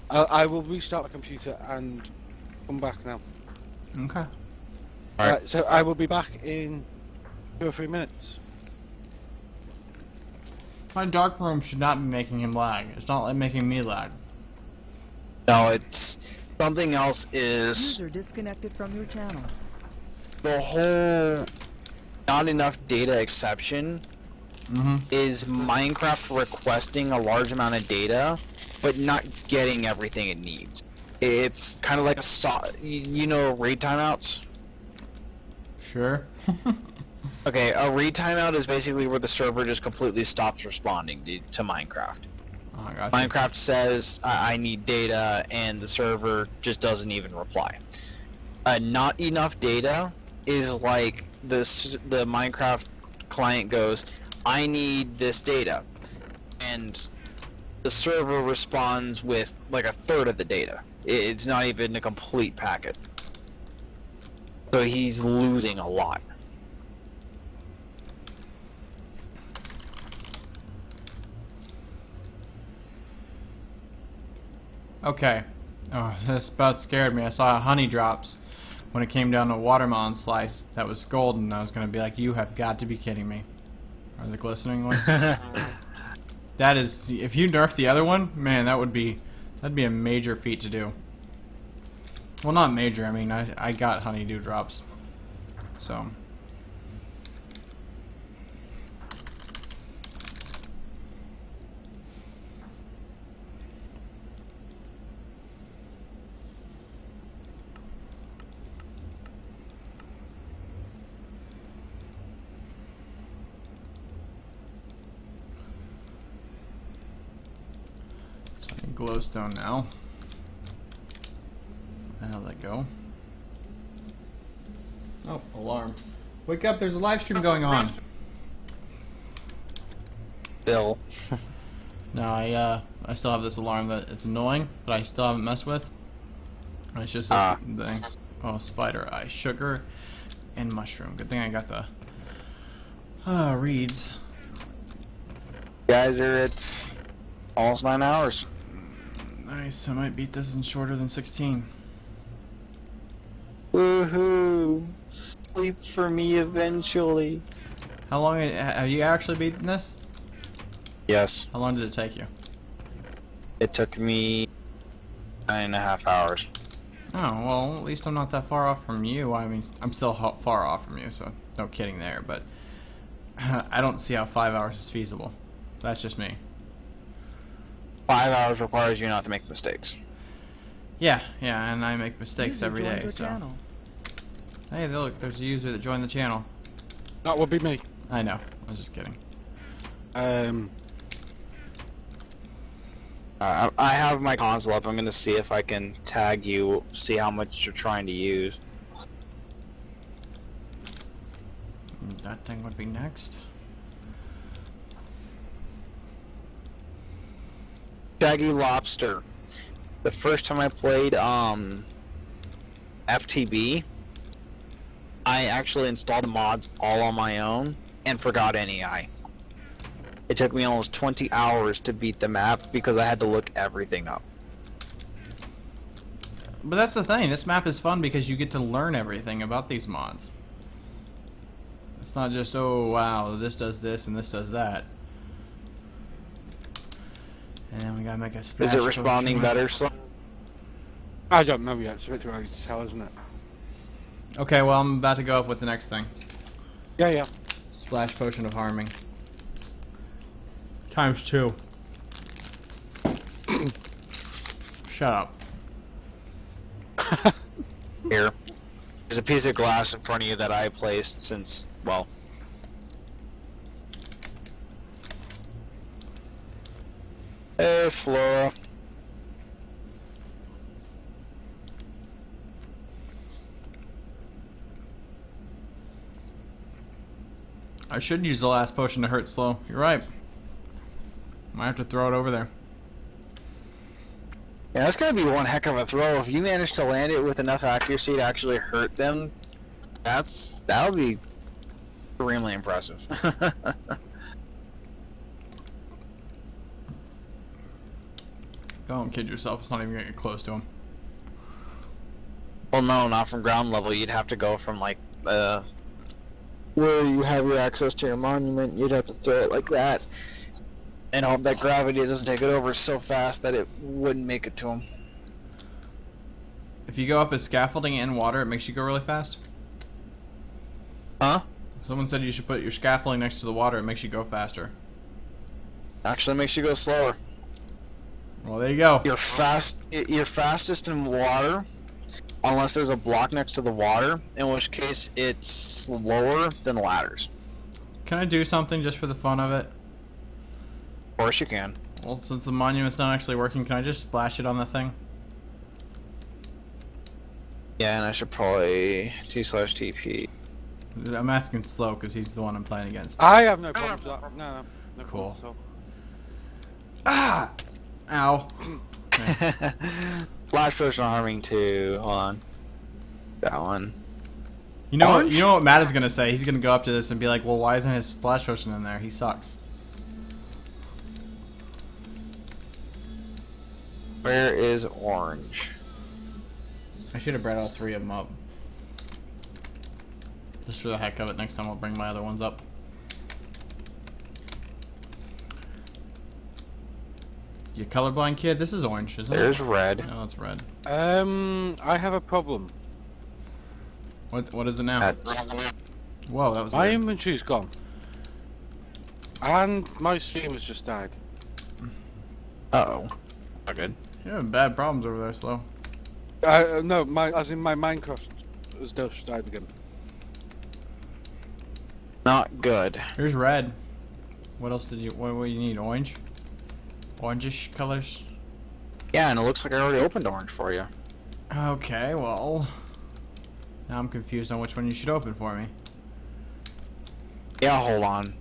I will restart the computer and come back now. Okay. Alright, so I will be back in 2 or 3 minutes. My dark room should not be making him lag. It's not like making me lag. No, it's something else. Is User disconnected from your channel. the whole not enough data exception is Minecraft requesting a large amount of data, but not getting everything it needs. It's kind of like a you know, raid timeouts. Sure. Okay, a read timeout is basically where the server just completely stops responding to Minecraft. Oh, I gotcha. Minecraft says, I need data, and the server just doesn't even reply. Not enough data is like the Minecraft client goes, I need this data, and the server responds with like a third of the data. It's not even a complete packet. So he's losing a lot. Okay. Oh, this about scared me. I saw honey drops when it came down to a watermelon slice that was golden. I was gonna be like, you have got to be kidding me. Or the glistening one. That is, if you nerf the other one, man, that'd be a major feat to do. Well, not major. I mean, I got honeydew drops, so. Glowstone now. How'd that go? Oh, alarm. Wake up, there's a live stream going on. Bill. No, I still have this alarm that it's annoying, but I still haven't messed with. It's just this thing. Oh, spider eye, sugar, and mushroom. Good thing I got the reeds. Guys are at almost 9 hours. Nice, I might beat this in shorter than 16. Woohoo! Sleep for me eventually. How long have you actually beaten this? Yes. How long did it take you? It took me 9.5 hours. Oh, well, at least I'm not that far off from you. I mean, I'm still far off from you, so no kidding there, but I don't see how 5 hours is feasible. That's just me. 5 hours requires you not to make mistakes. Yeah, and I make mistakes User every joined day, your so. channel. Hey, look, there's a user that joined the channel. That would be me. I know, I was just kidding. I have my console up. I'm going to see if I can tag you, see how much you're trying to use. That thing would be next. Shaggy Lobster. The first time I played FTB, I actually installed the mods all on my own and forgot NEI. It took me almost 20 hours to beat the map because I had to look everything up. But that's the thing, this map is fun because you get to learn everything about these mods. It's not just, oh wow, this does this and this does that. And then we gotta make a splash. Is it responding better? So I don't know yet. It's a bit too early to tell, isn't it? Okay, well I'm about to go up with the next thing. Yeah. Splash potion of harming. ×2. Shut up. here, there's a piece of glass in front of you that I placed since, well, hey, Flora. I should use the last potion to hurt slow. You're right. Might have to throw it over there. Yeah, that's gonna be one heck of a throw. If you manage to land it with enough accuracy to actually hurt them, that'll be extremely impressive. Don't kid yourself, it's not even gonna get close to him. Well, no, not from ground level. You'd have to go from like where you have your access to your monument. You'd have to throw it like that, and hope that gravity doesn't take it over so fast that it wouldn't make it to him. If you go up as scaffolding in water, it makes you go really fast. Huh? Someone said you should put your scaffolding next to the water, it makes you go faster. Actually makes you go slower. Well, there you go. You're fastest in water, unless there's a block next to the water, in which case it's slower than ladders. Can I do something just for the fun of it? Of course you can. Well, since the monument's not actually working, can I just splash it on the thing? Yeah, and I should probably T/TP. I'm asking Slow because he's the one I'm playing against. I have no problem with that. No Cool. problem Ah! Ow. Flash potion harming 2. Hold on. That one. You know what Matt is gonna say? He's gonna go up to this and be like, "Well, why isn't his splash potion in there? He sucks." Where is orange? I should have brought all 3 of them up. Just for the heck of it, next time I'll bring my other ones up. You colorblind kid? This is orange, isn't it? There's red. No, it's red. I have a problem. What is it now? Whoa, that was My weird. inventory's gone. And my stream has just died. Uh-oh. Not good. You're having bad problems over there, Slow. No, as in my Minecraft has just died again. Not good. Here's red. What else did you... What do you need? Orange? Orangish colors? Yeah, and it looks like I already opened orange for you. Okay, well... Now I'm confused on which one you should open for me. Yeah, hold on.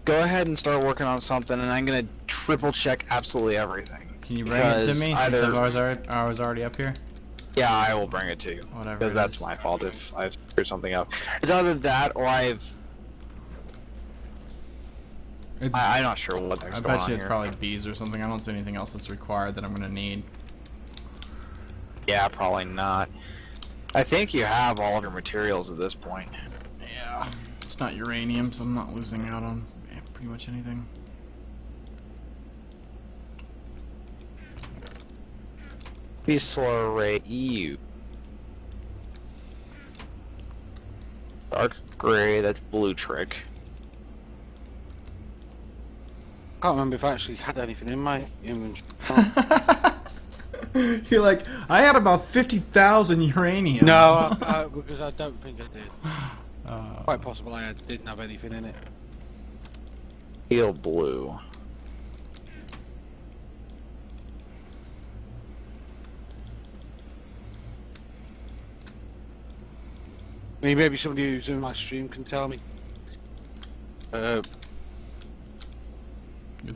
Go ahead and start working on something, and I'm gonna triple check absolutely everything. Can you bring it to me either... since I was already up here? Yeah, I will bring it to you. Whatever. Because that's my fault if I've screwed something up. It's either that or I'm not sure what I bet you it's probably bees or something. I don't see anything else that's required that I'm gonna need. Yeah, probably not. I think you have all of your materials at this point. Yeah. It's not uranium, so I'm not losing out on pretty much anything. Solar Array EU. Dark gray, that's blue trick. Can't remember if I actually had anything in my inventory. You're like, I had about 50,000 uranium. No, because I don't think I did. Quite possible I didn't have anything in it. Steel blue. I mean, maybe somebody who's in my stream can tell me. Good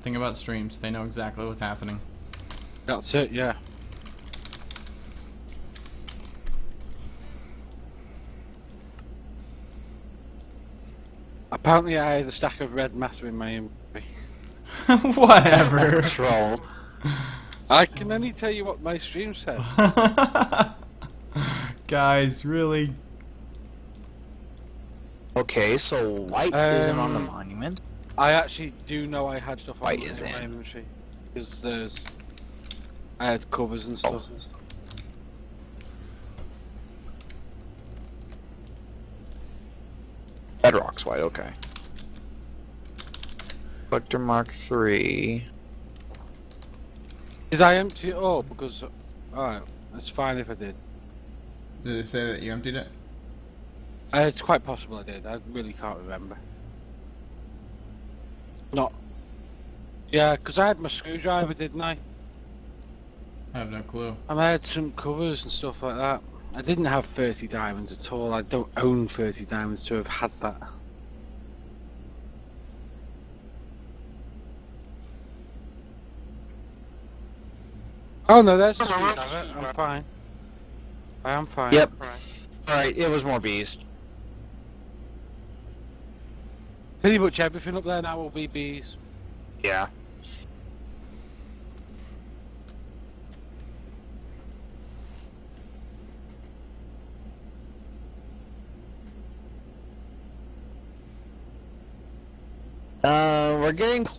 thing about streams, they know exactly what's happening. That's it, yeah. Apparently I had a stack of red matter in my inventory. Whatever. Troll. I can only tell you what my stream said. Guys, really? Okay, so white isn't on the monument. I actually do know I had stuff on White my is in. inventory. Because I had covers and stuff. Bedrock's white, okay. Collector Mark 3. Did I empty it all? Because, alright, that's fine if I did. Did it say that you emptied it? It's quite possible I did. I really can't remember. Not. Yeah, because I had my screwdriver, didn't I? I have no clue. And I had some covers and stuff like that. I didn't have 30 diamonds at all. I don't own 30 diamonds to have had that. Oh no, there's the screwdriver. I'm fine. I am fine. Yep. Alright, it was more bees. Pretty much everything up there now will be bees. Yeah.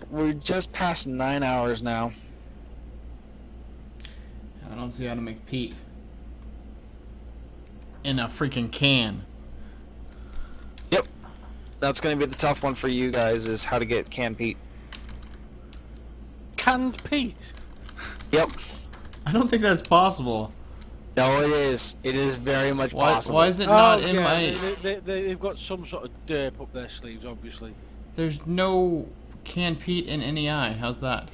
We're just past 9 hours now. I don't see how to make peat. In a freaking can. Yep. That's gonna be the tough one for you guys, is how to get canned peat. Canned peat? Yep. I don't think that's possible. No, it is. It is very much possible. Why is it not in yeah, my... they've got some sort of derp up their sleeves, obviously. There's no canned peat in NEI. How's that?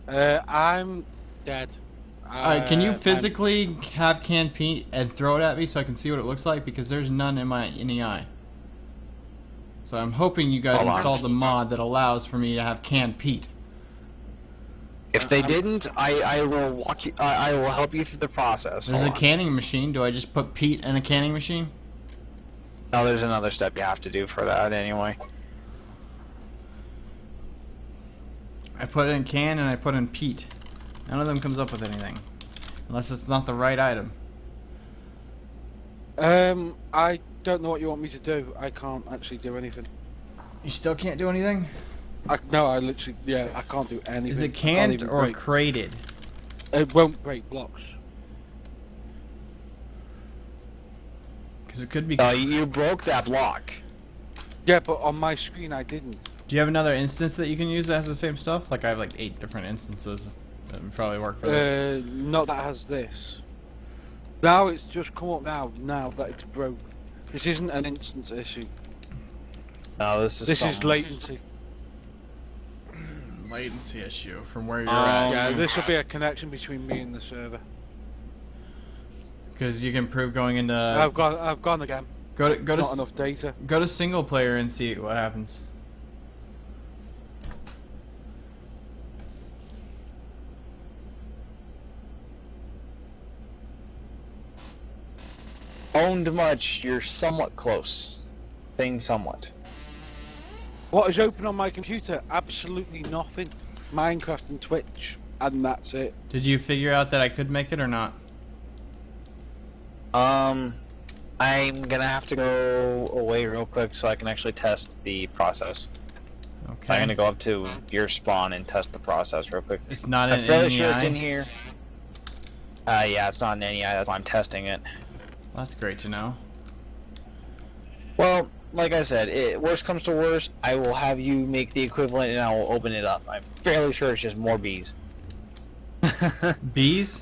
I'm dead. Alright, can you physically have canned peat and throw it at me so I can see what it looks like? Because there's none in my NEI. So I'm hoping you guys installed the mod that allows for me to have canned peat. If they didn't, I will walk you. I will help you through the process. There's Hold a on. canning machine. Do I just put peat in a canning machine? No, there's another step you have to do for that anyway. I put in can and I put in peat. None of them comes up with anything. Unless it's not the right item. I don't know what you want me to do. I can't actually do anything. You still can't do anything? No, I literally, yeah, I can't do anything. Is it I can't canned even or break. crated? It won't break blocks. Because it could be... You broke that block. Yeah, but on my screen I didn't. Do you have another instance that you can use that has the same stuff? Like I have like 8 different instances that would probably work for this. Not that has this. Now it's just come up now that it's broke. This isn't an instance issue. No, this is. This is latency. Latency issue from where you're at. Yeah, this will be a connection between me and the server. Because you can prove going into... I've gone again. Go to Not enough data. Go to single player and see what happens. Owned much. You're somewhat close. Saying somewhat. What is open on my computer? Absolutely nothing. Minecraft and Twitch, and that's it. Did you figure out that I could make it or not? I'm gonna have to go away real quick so I can actually test the process. Okay. I'm gonna go up to your spawn and test the process real quick. It's not in I'm fairly NEI? sure it's in here. Yeah, it's not in NEI. That's why I'm testing it. That's great to know. Well, like I said, worst comes to worst, I will have you make the equivalent and I will open it up. I'm fairly sure it's just more bees. Bees?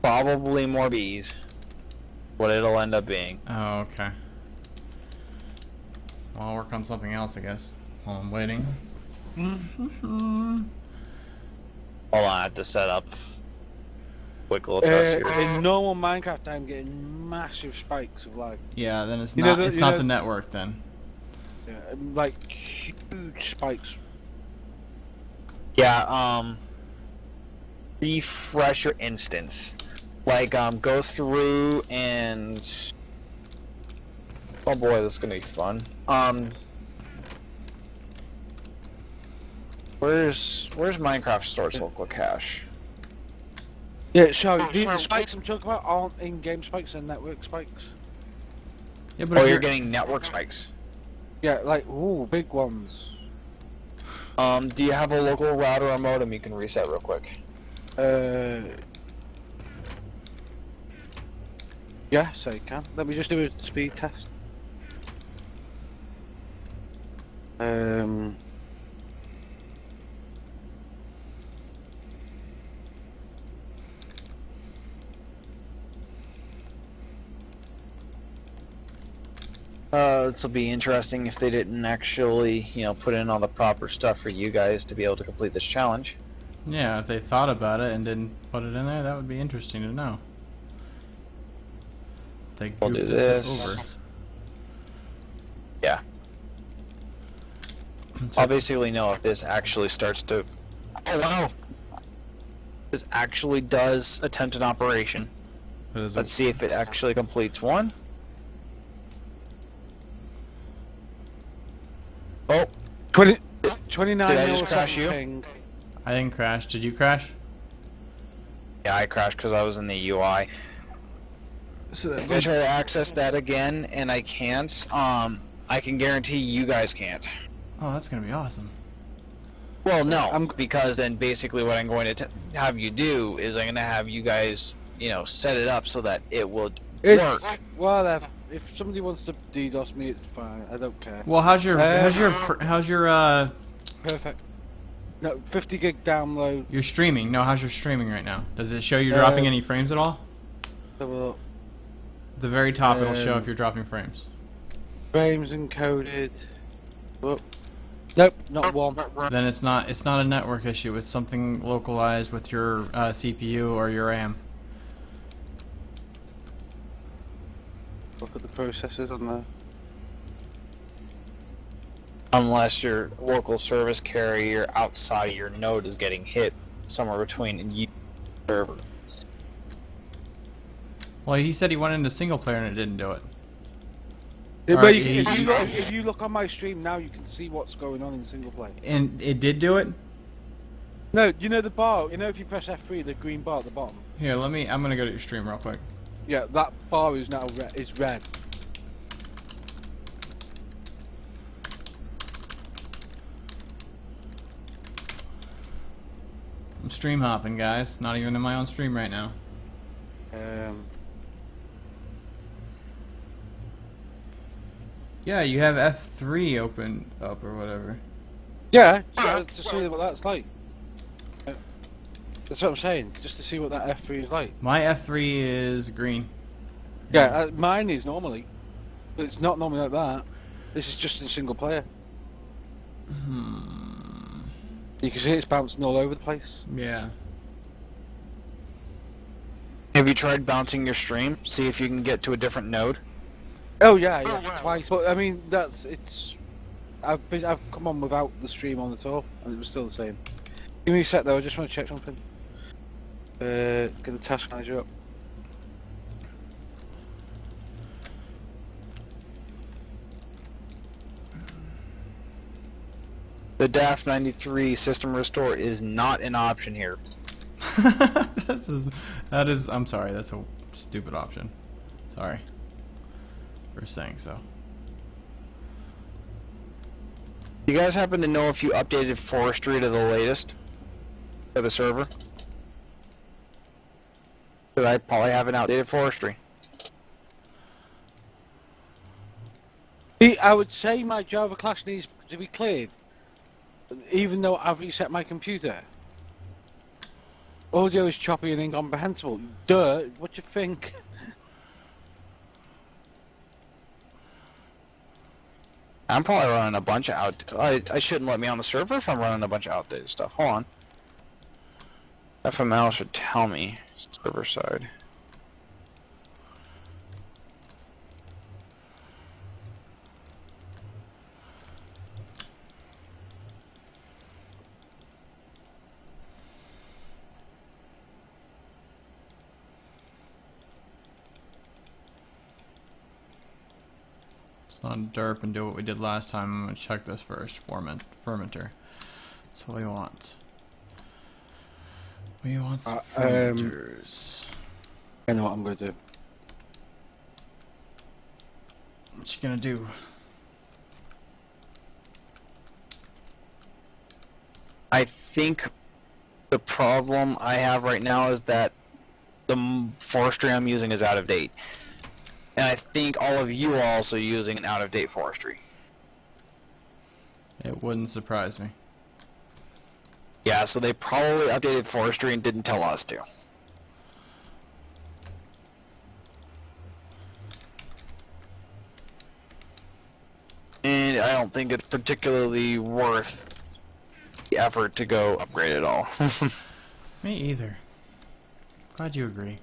Probably more bees. What it'll end up being. Oh, okay. Well, I'll work on something else, I guess, while I'm waiting. Hold on, I have to set up quick little test here. In normal Minecraft, I'm getting massive spikes of lag. Yeah, then it's You not. know the- It's you not know- the network then. Yeah, like huge spikes. Yeah, refresh your instance. Like, go through and... Oh boy, this is gonna be fun. Where's Minecraft stores local cache? Yeah, so the spikes I'm talking about aren't in-game spikes, they're network spikes. Yeah, but Oh, if you're getting network spikes. Yeah, like, ooh, big ones. Do you have a local router or modem you can reset real quick? Yeah, so you can. Let me just do a speed test. This will be interesting if they didn't actually, put in all the proper stuff for you guys to be able to complete this challenge. Yeah, if they thought about it and didn't put it in there, that would be interesting to know. They We'll do goofed this. over. Yeah. I'll basically know if this actually starts to... Oh, wow! This actually does attempt an operation. Let's see if it actually completes one. Oh! 29 Did I just crash you? ping. I didn't crash. Did you crash? Yeah, I crashed because I was in the UI. So I'm gonna try to access that again, and I can't. I can guarantee you guys can't. Oh, that's gonna be awesome. Well, no, because then basically what I'm going to have you do is I'm going to have you guys, set it up so that it will work. Whatever. If somebody wants to DDoS me, it's fine. I don't care. Well, how's your Perfect. No, 50 gig download. You're streaming. No, how's your streaming right now? Does it show you're dropping any frames at all? So, The very top, it'll show if you're dropping frames. frames encoded. Whoop. Nope, not one. Then it's not a network issue. It's something localized with your CPU or your RAM. Look at the processors on there. Unless your local service carrier outside of your node is getting hit somewhere between you and the server. Well, he said he went into single player and it didn't do it. Yeah, Or but if if you look on my stream now, you can see what's going on in single player. And it did do it? No, you know the bar. You know if you press F3, the green bar at the bottom. Here, I'm gonna go to your stream real quick. Yeah, that bar is now red. I'm stream hopping, guys. Not even in my own stream right now. Yeah, you have F3 open up or whatever. Yeah, to see what that's like. That's what I'm saying, just to see what that F3 is like. My F3 is green. Yeah, mine is normally, but it's not normally like that. This is just in single player. You can see it's bouncing all over the place. Yeah. Have you tried bouncing your stream? See if you can get to a different node? Oh yeah, twice. But I mean, I've come on without the stream on at all, and it was still the same. Give me a sec though. I just want to check something. Get the task manager up. The DAF 93 system restore is not an option here. That is, I'm sorry, that's a stupid option. Sorry for saying so. You guys happen to know if you updated forestry to the latest for the server? Because I probably haven't outdated forestry. I would say my Java class needs to be cleared, even though I've reset my computer. Audio is choppy and incomprehensible. Duh, what do you think? I'm probably running a bunch of I shouldn't let me on the server if I'm running a bunch of outdated stuff. Hold on. FML should tell me. Server side. Let's not derp and do what we did last time. I'm gonna check this first. Fermenter. That's what we want. We want some fermenters. I know what I'm gonna do. What you gonna do? I think the problem I have right now is that the forestry I'm using is out of date. And I think all of you are also using an out-of-date forestry. It wouldn't surprise me. Yeah, so they probably updated forestry and didn't tell us to. And I don't think it's particularly worth the effort to go upgrade it all. Me either. Glad you agree.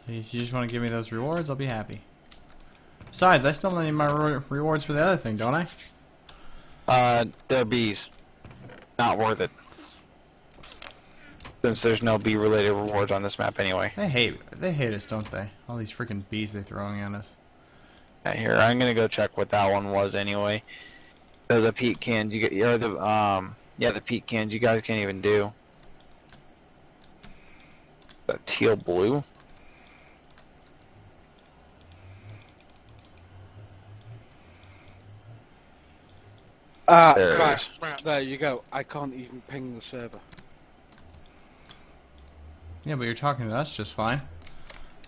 So if you just want to give me those rewards, I'll be happy. Besides, I still need my rewards for the other thing, don't I? They're bees. Not worth it. Since there's no bee-related rewards on this map anyway. They hate us, don't they? All these freaking bees they're throwing at us. Yeah, here, I'm gonna go check what that one was anyway. Those are peat cans you get, or the peat cans you guys can't even do. The teal blue. There it is. There you go. I can't even ping the server. Yeah, but you're talking to us just fine.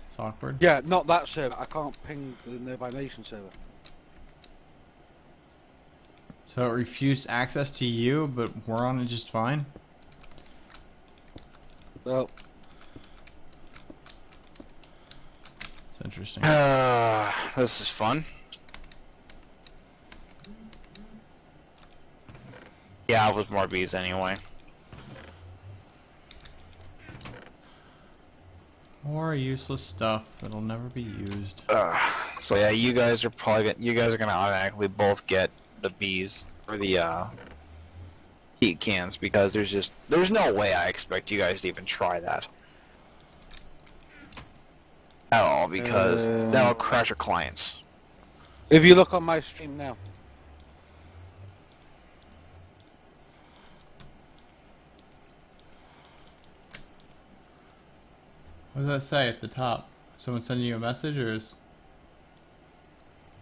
It's awkward. Yeah, not that server. I can't ping the Nearby Nation server. So it refused access to you, but we're on it just fine? Well, It's interesting. This is fun. Yeah, with more bees anyway. More useless stuff that'll never be used. So yeah, you guys are gonna automatically both get the bees or the heat cans because there's no way I expect you guys to even try that at all because that'll crash your clients. if you look on my stream now, What does that say at the top? Someone sending you a message, or is...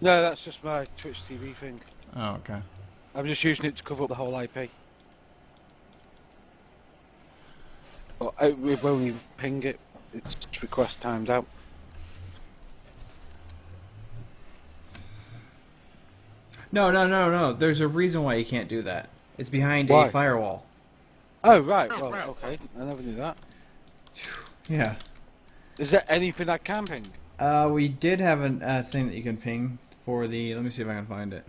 no, that's just my Twitch TV thing. Oh, okay. I'm just using it to cover up the whole IP. But when we ping it, it's request timed out. No. There's a reason why you can't do that. It's behind Why? a firewall. Oh right, well okay, I never knew that. Yeah. Is there anything I can ping? We did have a thing that you can ping for the... Let me see if I can find it.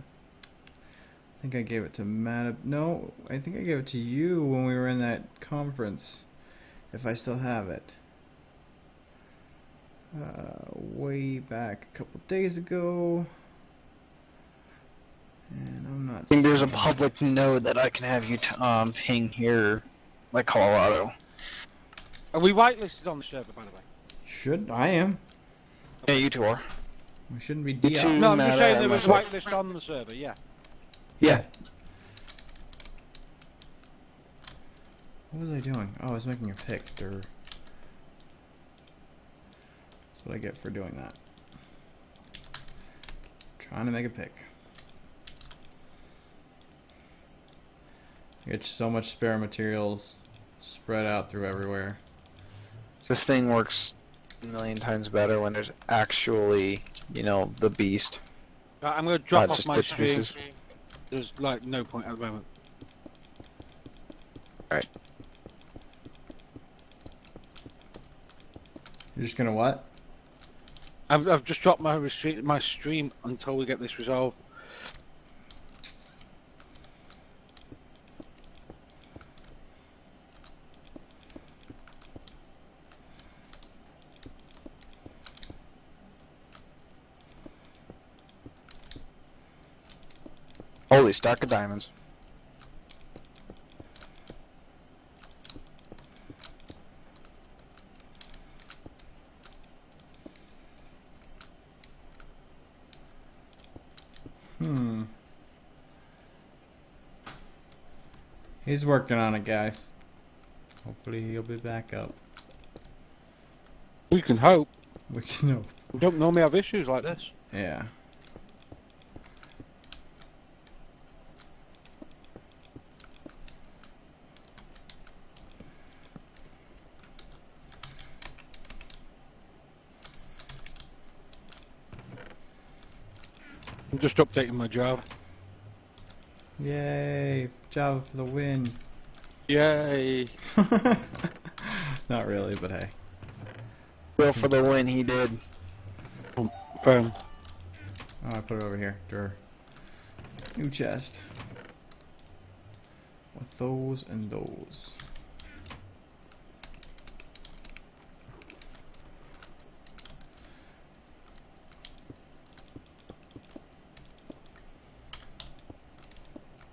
I think I gave it to Matt. No, I think I gave it to you when we were in that conference. If I still have it. Way back a couple days ago. And I'm not... I think there's a public node that I can have you ping here, like Colorado. Are we whitelisted on the server, by the way? Should I am. Yeah, you two are. We shouldn't be You DL. two- No, I'm just Matt, saying there was myself. whitelist on the server, yeah. Yeah. What was I doing? Oh, I was making a pic. That's what I get for doing that. Trying to make a pic. I get so much spare materials spread out through everywhere. This thing works a million times better when there's actually, the beast. Right, I'm going to drop off just my bits and stream. pieces. There's like no point at the moment. Alright. You're just gonna what? I've just dropped my stream until we get this resolved. Holy stack of diamonds. He's working on it, guys. Hopefully he'll be back up. We can hope. We can hope. We don't normally have issues like this. Yeah. I'm just updating my Java. Yay! Java for the win. Yay! Not really, but hey. Well, for the win, he did. Boom. Oh, I put it over here. Drawer. New chest. With those and those.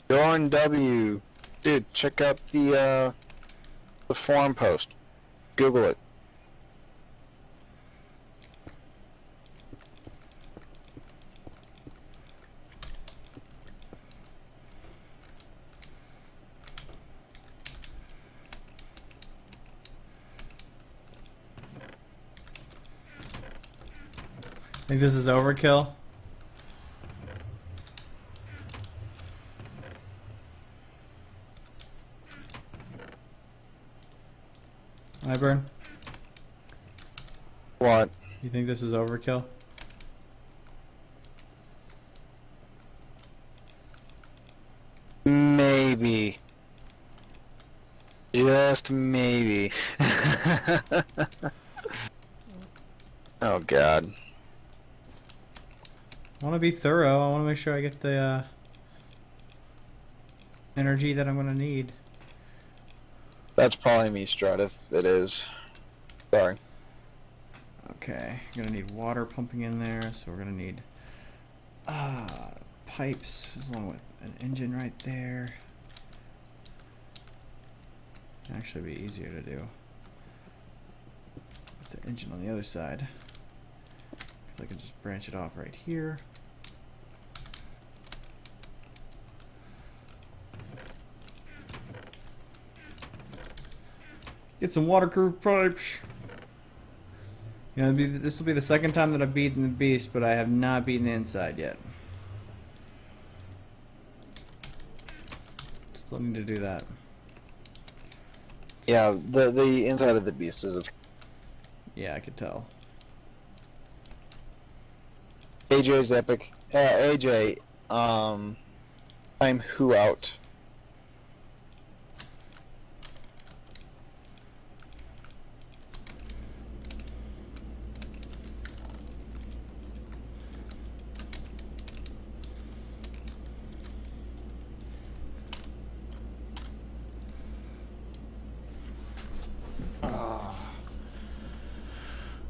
Jordan W. Dude, check out the forum post. Google it. Think this is overkill? Iburn? What? You think this is overkill? Just maybe. Oh god. I want to be thorough. I want to make sure I get the energy that I'm going to need. That's probably me, Strut, if it is. Sorry. Okay, I'm going to need water pumping in there, so we're going to need pipes along with an engine right there. Actually be easier to do with the engine on the other side. So I can just branch it off right here. Get some waterproof pipes. You know, this will be the second time that I've beaten the beast, but I have not beaten the inside yet. Still need to do that. Yeah, the inside of the beast is a... Yeah, I could tell. AJ's epic. AJ, I'm who out.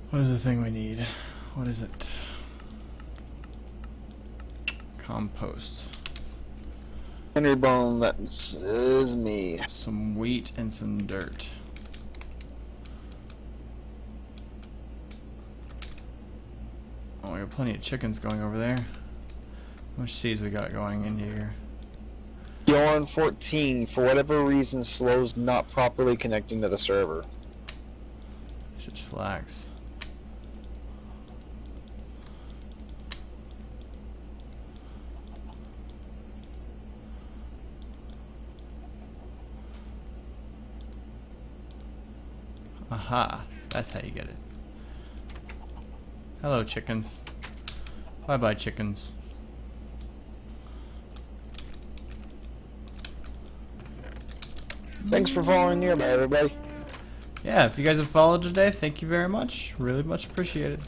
What is the thing we need? What is it? Compost. Henry Bone, that is me. Some wheat and some dirt. Oh, we got plenty of chickens going over there. How much seeds we got going in here? Bjorn 14, for whatever reason, Slow's not properly connecting to the server. It's just flax. Aha, that's how you get it. Hello, chickens. Bye-bye, chickens. Thanks for following Nearby, everybody. Yeah, if you guys have followed today, thank you very much. Really much appreciated.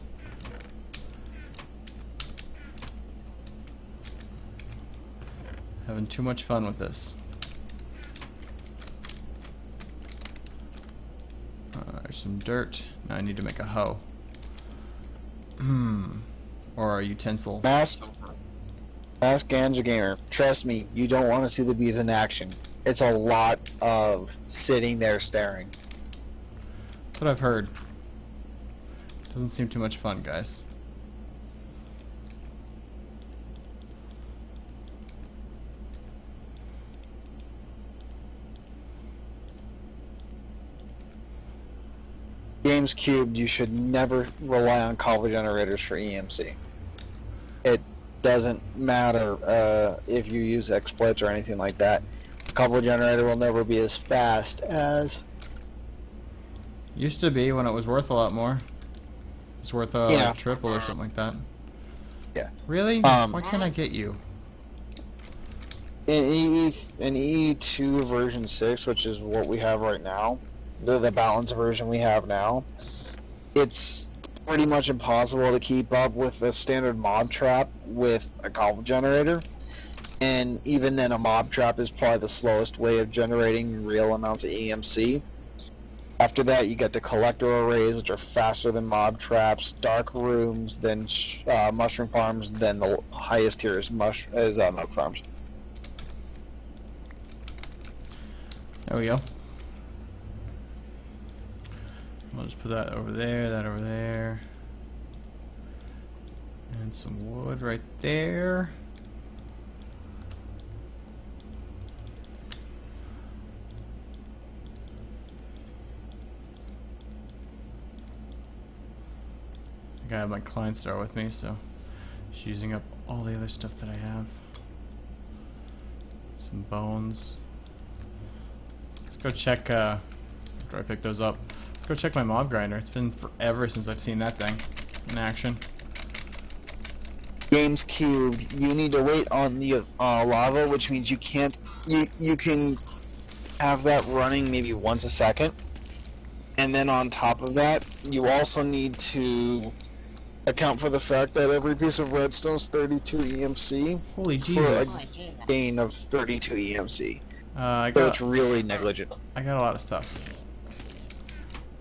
Having too much fun with this. There's some dirt. Now I need to make a hoe. Or a utensil. Ask Ganja Gamer. Trust me, you don't want to see the bees in action. It's a lot of sitting there staring. That's what I've heard. Doesn't seem too much fun, guys. Games Cubed, you should never rely on cobble generators for EMC. It doesn't matter if you use exploits or anything like that. A cobble generator will never be as fast as... Used to be when it was worth a lot more. It's worth like triple or something like that. Yeah. Really? Why can't I get you? In E2 version 6, which is what we have right now, the balanced version we have now, it's pretty much impossible to keep up with a standard mob trap with a cobble generator. And even then, a mob trap is probably the slowest way of generating real amounts of EMC. After that, you get the collector arrays, which are faster than mob traps, dark rooms, then mushroom farms, then the highest tier is milk farms. There we go. I'll just put that over there, that over there. And some wood right there. I gotta have my client star with me, so she's using up all the other stuff that I have. Some bones. Let's go check, after I pick those up. Let's go check my mob grinder. It's been forever since I've seen that thing in action. Games Cubed, you need to wait on the lava, which means you can't. You can have that running maybe once a second. And then on top of that, you also need to account for the fact that every piece of redstone is 32 EMC Holy for Jesus. a gain of 32 EMC. So it's I really negligent. got a lot of stuff.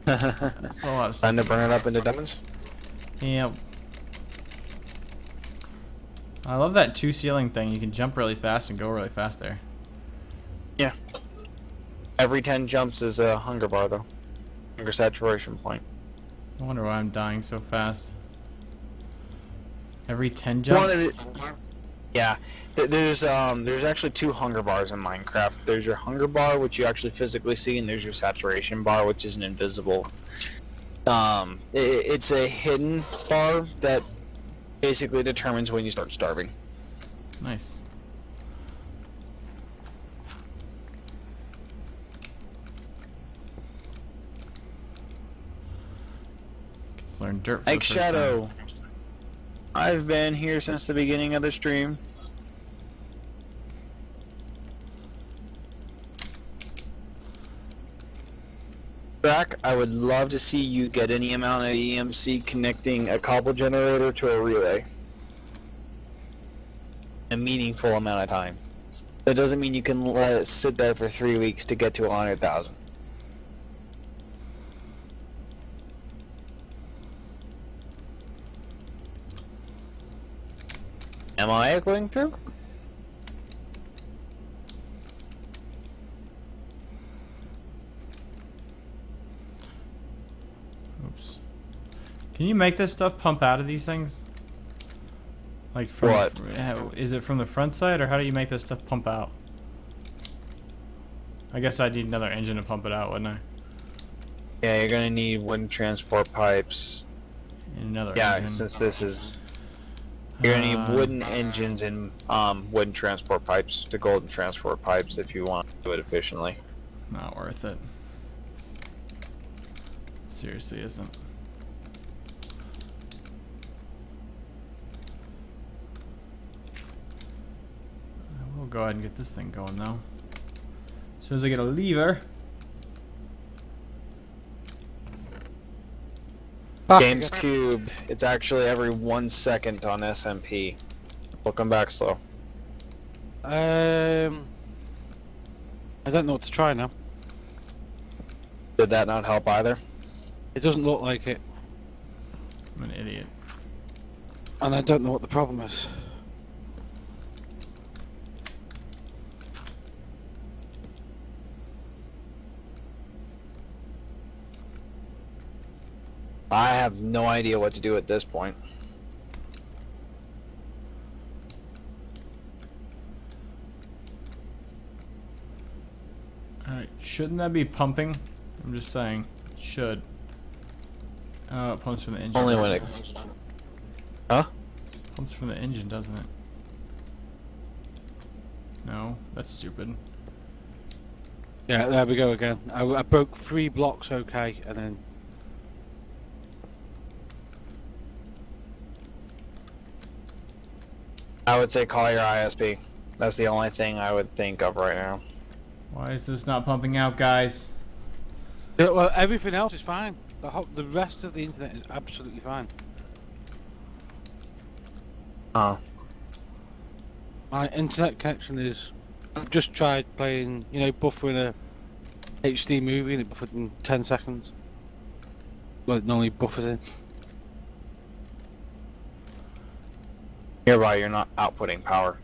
Time That's a lot of stuff. to burn it up into diamonds? Yep. I love that 2 ceiling thing. You can jump really fast and go really fast there. Yeah. Every 10 jumps is a hunger bar, though. Hunger saturation point. I wonder why I'm dying so fast. Every 10 jumps? Yeah. There's actually 2 hunger bars in Minecraft. There's your hunger bar, which you actually physically see, and there's your saturation bar, which is an invisible. It's a hidden bar that basically determines when you start starving. Nice. Let's learn dirt for the Like first Shadow. time. I've been here since the beginning of the stream. Zach, I would love to see you get any amount of EMC connecting a cobble generator to a relay. A meaningful amount of time. That doesn't mean you can let it sit there for 3 weeks to get to 100,000. Am I echoing through? Oops. Can you make this stuff pump out of these things? Like from What? Is it from the front side, or how do you make this stuff pump out? I guess I'd need another engine to pump it out, wouldn't I? Yeah, you're gonna need wooden transport pipes. And another Yeah, engine. since this is... You're gonna need wooden engines and wooden transport pipes to golden transport pipes if you want to do it efficiently. Not worth it. Seriously isn't. I will go ahead and get this thing going though. As soon as I get a lever. Games Cube, it's actually every 1 second on SMP. Welcome back, Slow. I don't know what to try now. Did that not help either? It doesn't look like it, I'm an idiot. and I don't know what the problem is. I have no idea what to do at this point. Alright, shouldn't that be pumping? I'm just saying. It should. Oh, it pumps from the engine. Only when it... Huh? Pumps from the engine, doesn't it? No, that's stupid. Yeah, there we go again. I broke 3 blocks okay, and then... I would say call your ISP. That's the only thing I would think of right now. Why is this not pumping out, guys? Yeah, well, everything else is fine. The rest of the internet is absolutely fine. Oh. My internet connection is... I've just tried playing, you know, buffering a HD movie and it buffered in 10 seconds. Well, it normally buffers in. Hereby, you're not outputting power.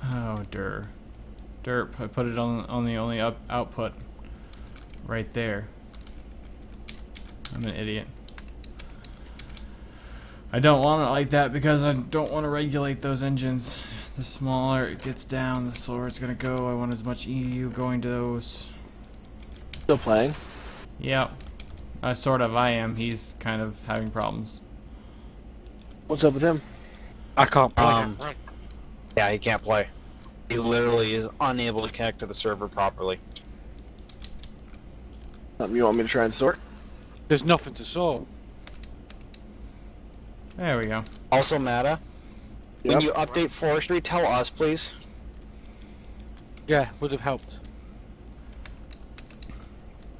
Oh, derp. Derp. I put it on the only output. Right there. I'm an idiot. I don't want it like that because I don't want to regulate those engines. The smaller it gets down, the slower it's gonna go. I want as much EU going to those. Still playing? Yep. Sort of. I am. He's kind of having problems. What's up with him? I can't play. Yeah, he can't play. He literally is unable to connect to the server properly. Something you want me to try and sort? There's nothing to sort. There we go. Also, Mata, when Yep. you update forestry, tell us, please. Yeah, would have helped.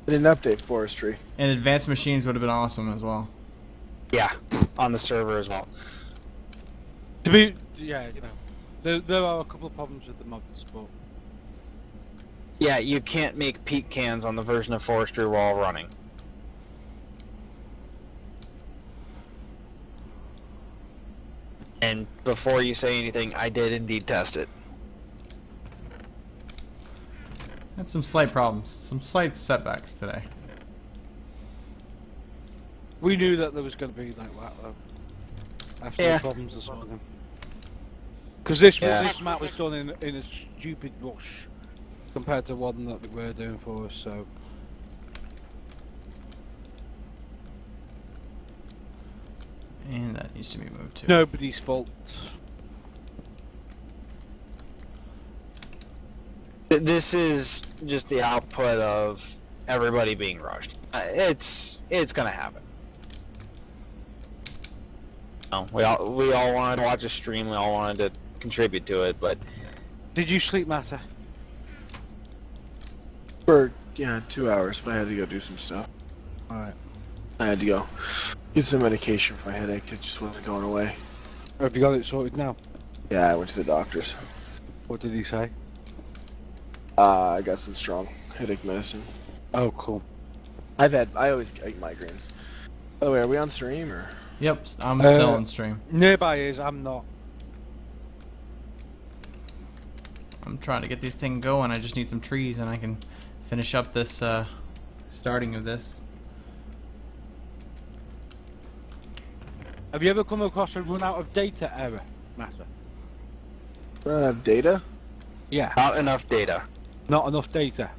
It didn't update forestry. And advanced machines would have been awesome as well. Yeah, on the server as well. Yeah, you know, there are a couple of problems with the mods, but Yeah, you can't make peat cans on the version of forestry while running. And before you say anything, I did indeed test it. Had some slight problems, some slight setbacks today. we knew that there was going to be like that though. Absolute problems this morning. Because this map was done in a stupid rush compared to one that we were doing for us, so. And that needs to be moved too. Nobody's fault. This is just the output of everybody being rushed. It's gonna happen. We all wanted to watch a stream. We all wanted to contribute to it, but. Did you sleep, Matter? For 2 hours, but I had to go do some stuff. Alright. I had to go get some medication for my headache. It just wasn't going away. Have you got it sorted now? Yeah, I went to the doctor's. What did he say? I got some strong headache medicine. Oh, cool. I always get migraines. By the way, are we on stream or? Yep, I'm still on stream. Nearby is, I'm not. I'm trying to get this thing going. I just need some trees and I can finish up this starting of this. Have you ever come across a run out of data error, Matter? Run out of data? Yeah. Not enough data. Not enough data.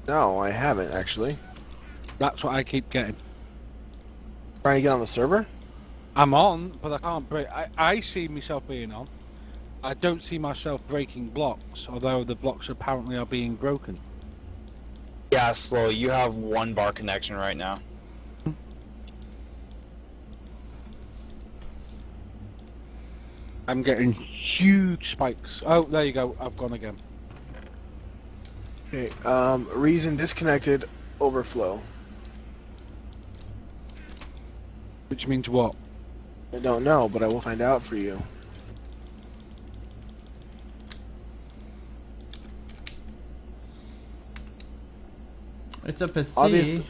No, I haven't actually. That's what I keep getting. Trying to get on the server? I'm on, but I can't break. I see myself being on. I don't see myself breaking blocks, although the blocks apparently are being broken. Yeah, Slow, you have 1 bar connection right now. I'm getting huge spikes. Oh, there you go. I've gone again. Okay, reason disconnected, overflow. Which means what? I don't know, but I will find out for you. It's a PC.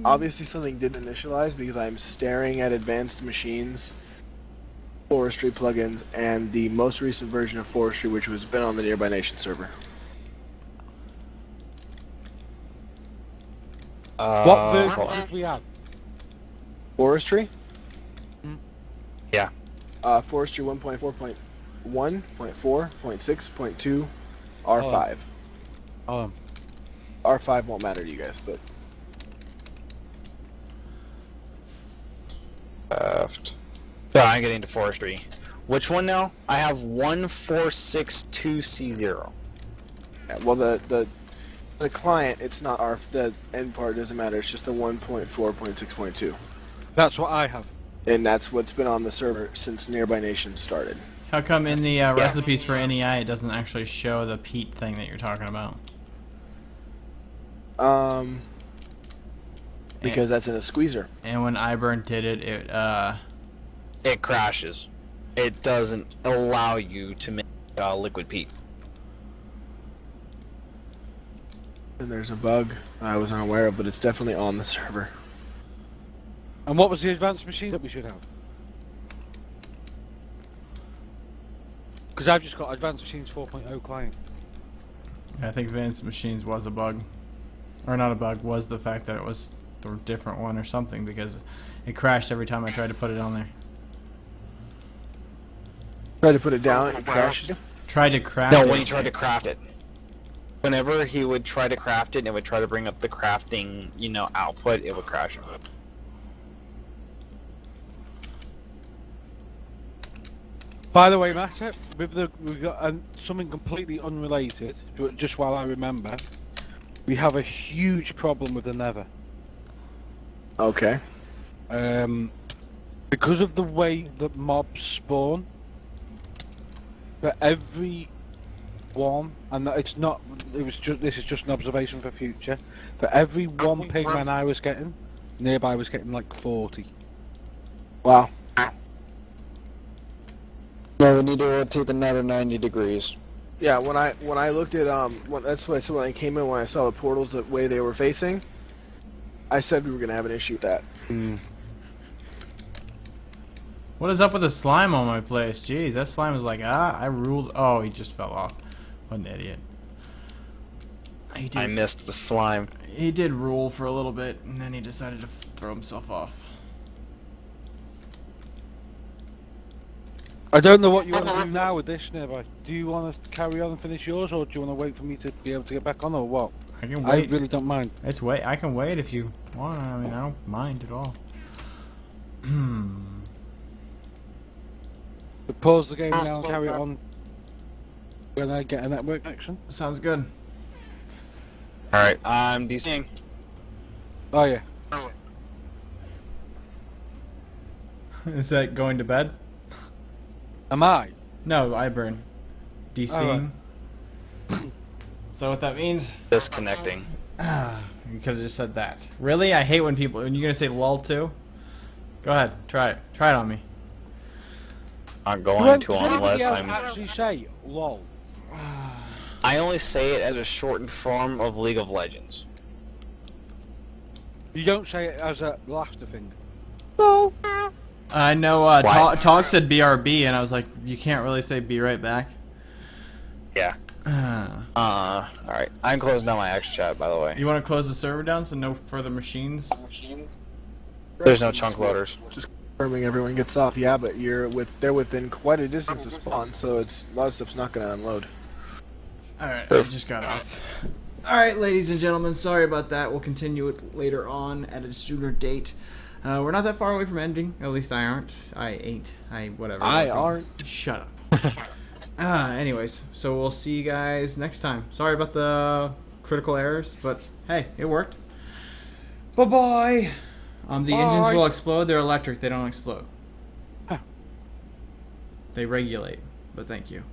Obviously something did initialize because I'm staring at advanced machines, forestry plugins, and the most recent version of forestry, which has been on the Nearby Nation server. What version did we have? Forestry? Yeah. Forestry 1.4.1.4.6.2 R5. R5 won't matter to you guys, but So I'm getting to forestry. Which one now? I have 1462C0. yeah, well the client, it's not the end part doesn't matter. It's just the 1.4.6.2. That's what I have. And that's what's been on the server since Nearby Nation started. How come in the recipes for NEI it doesn't actually show the peat thing that you're talking about? Because that's in a squeezer. And when iBurn did it, It crashes. It doesn't allow you to make liquid peat. And there's a bug I was unaware of, but it's definitely on the server. And what was the advanced machine that we should have? Because I've just got Advanced Machines 4.0 client. I think Advanced Machines was a bug. Or not a bug, was the fact that it was the different one or something, because it crashed every time I tried to put it on there. Tried to put it down, it crashed. Tried to craft No, it. when he tried to craft it. Whenever he would try to craft it and it would try to bring up the crafting, output, it would crash. By the way, Matt, we've got something completely unrelated, but just while I remember, we have a huge problem with the Nether. Okay. Because of the way that mobs spawn, for every one, and that it's not. It was just. This is just an observation for future. For every one pigman I was getting, nearby was getting like 40. Wow. No, we need to rotate another 90 degrees. Yeah, when I looked at that's what I said when I came in, when I saw the portals the way they were facing, I said we were gonna have an issue with that. What is up with the slime on my place? Jeez, that slime is like, I ruled. Oh, he just fell off. What an idiot. I missed the slime. He did rule for a little bit, and then he decided to throw himself off. I don't know what you want to do now with this, nearby. Do you want to carry on and finish yours, or do you want to wait for me to be able to get back on, or what? I can wait. I really don't mind. I can wait if you want. I mean, I don't mind at all. But pause the game now and carry it on when I get a network connection. Sounds good. Alright, I'm DCing. Oh yeah. Is that going to bed? Am I? No, I burn. DCing. So what that means? Disconnecting. You could have just said that. Really? I hate when people. When you're gonna say lol too. Go ahead, try it. Try it on me. Not going to unless Does I'm. actually say lol? I only say it as a shortened form of League of Legends. You don't say it as a laughter thing. No. I know. Talk said BRB, and I was like, you can't really say be right back. Yeah. Alright. I'm closing down my extra chat, by the way. You want to close the server down so no further machines? There's no chunk loaders. Just confirming everyone gets off. Yeah, but they're within quite a distance to spawn, so it's a lot of stuff's not gonna unload. Alright, I just got off. Alright, ladies and gentlemen, sorry about that. We'll continue it later on at a sooner date. We're not that far away from ending. At least I aren't. I ain't. Whatever. I aren't. Shut up. Anyways, so we'll see you guys next time. Sorry about the critical errors, but hey, it worked. Bye-bye. The engines will explode. They're electric. They don't explode. Huh. They regulate, but thank you.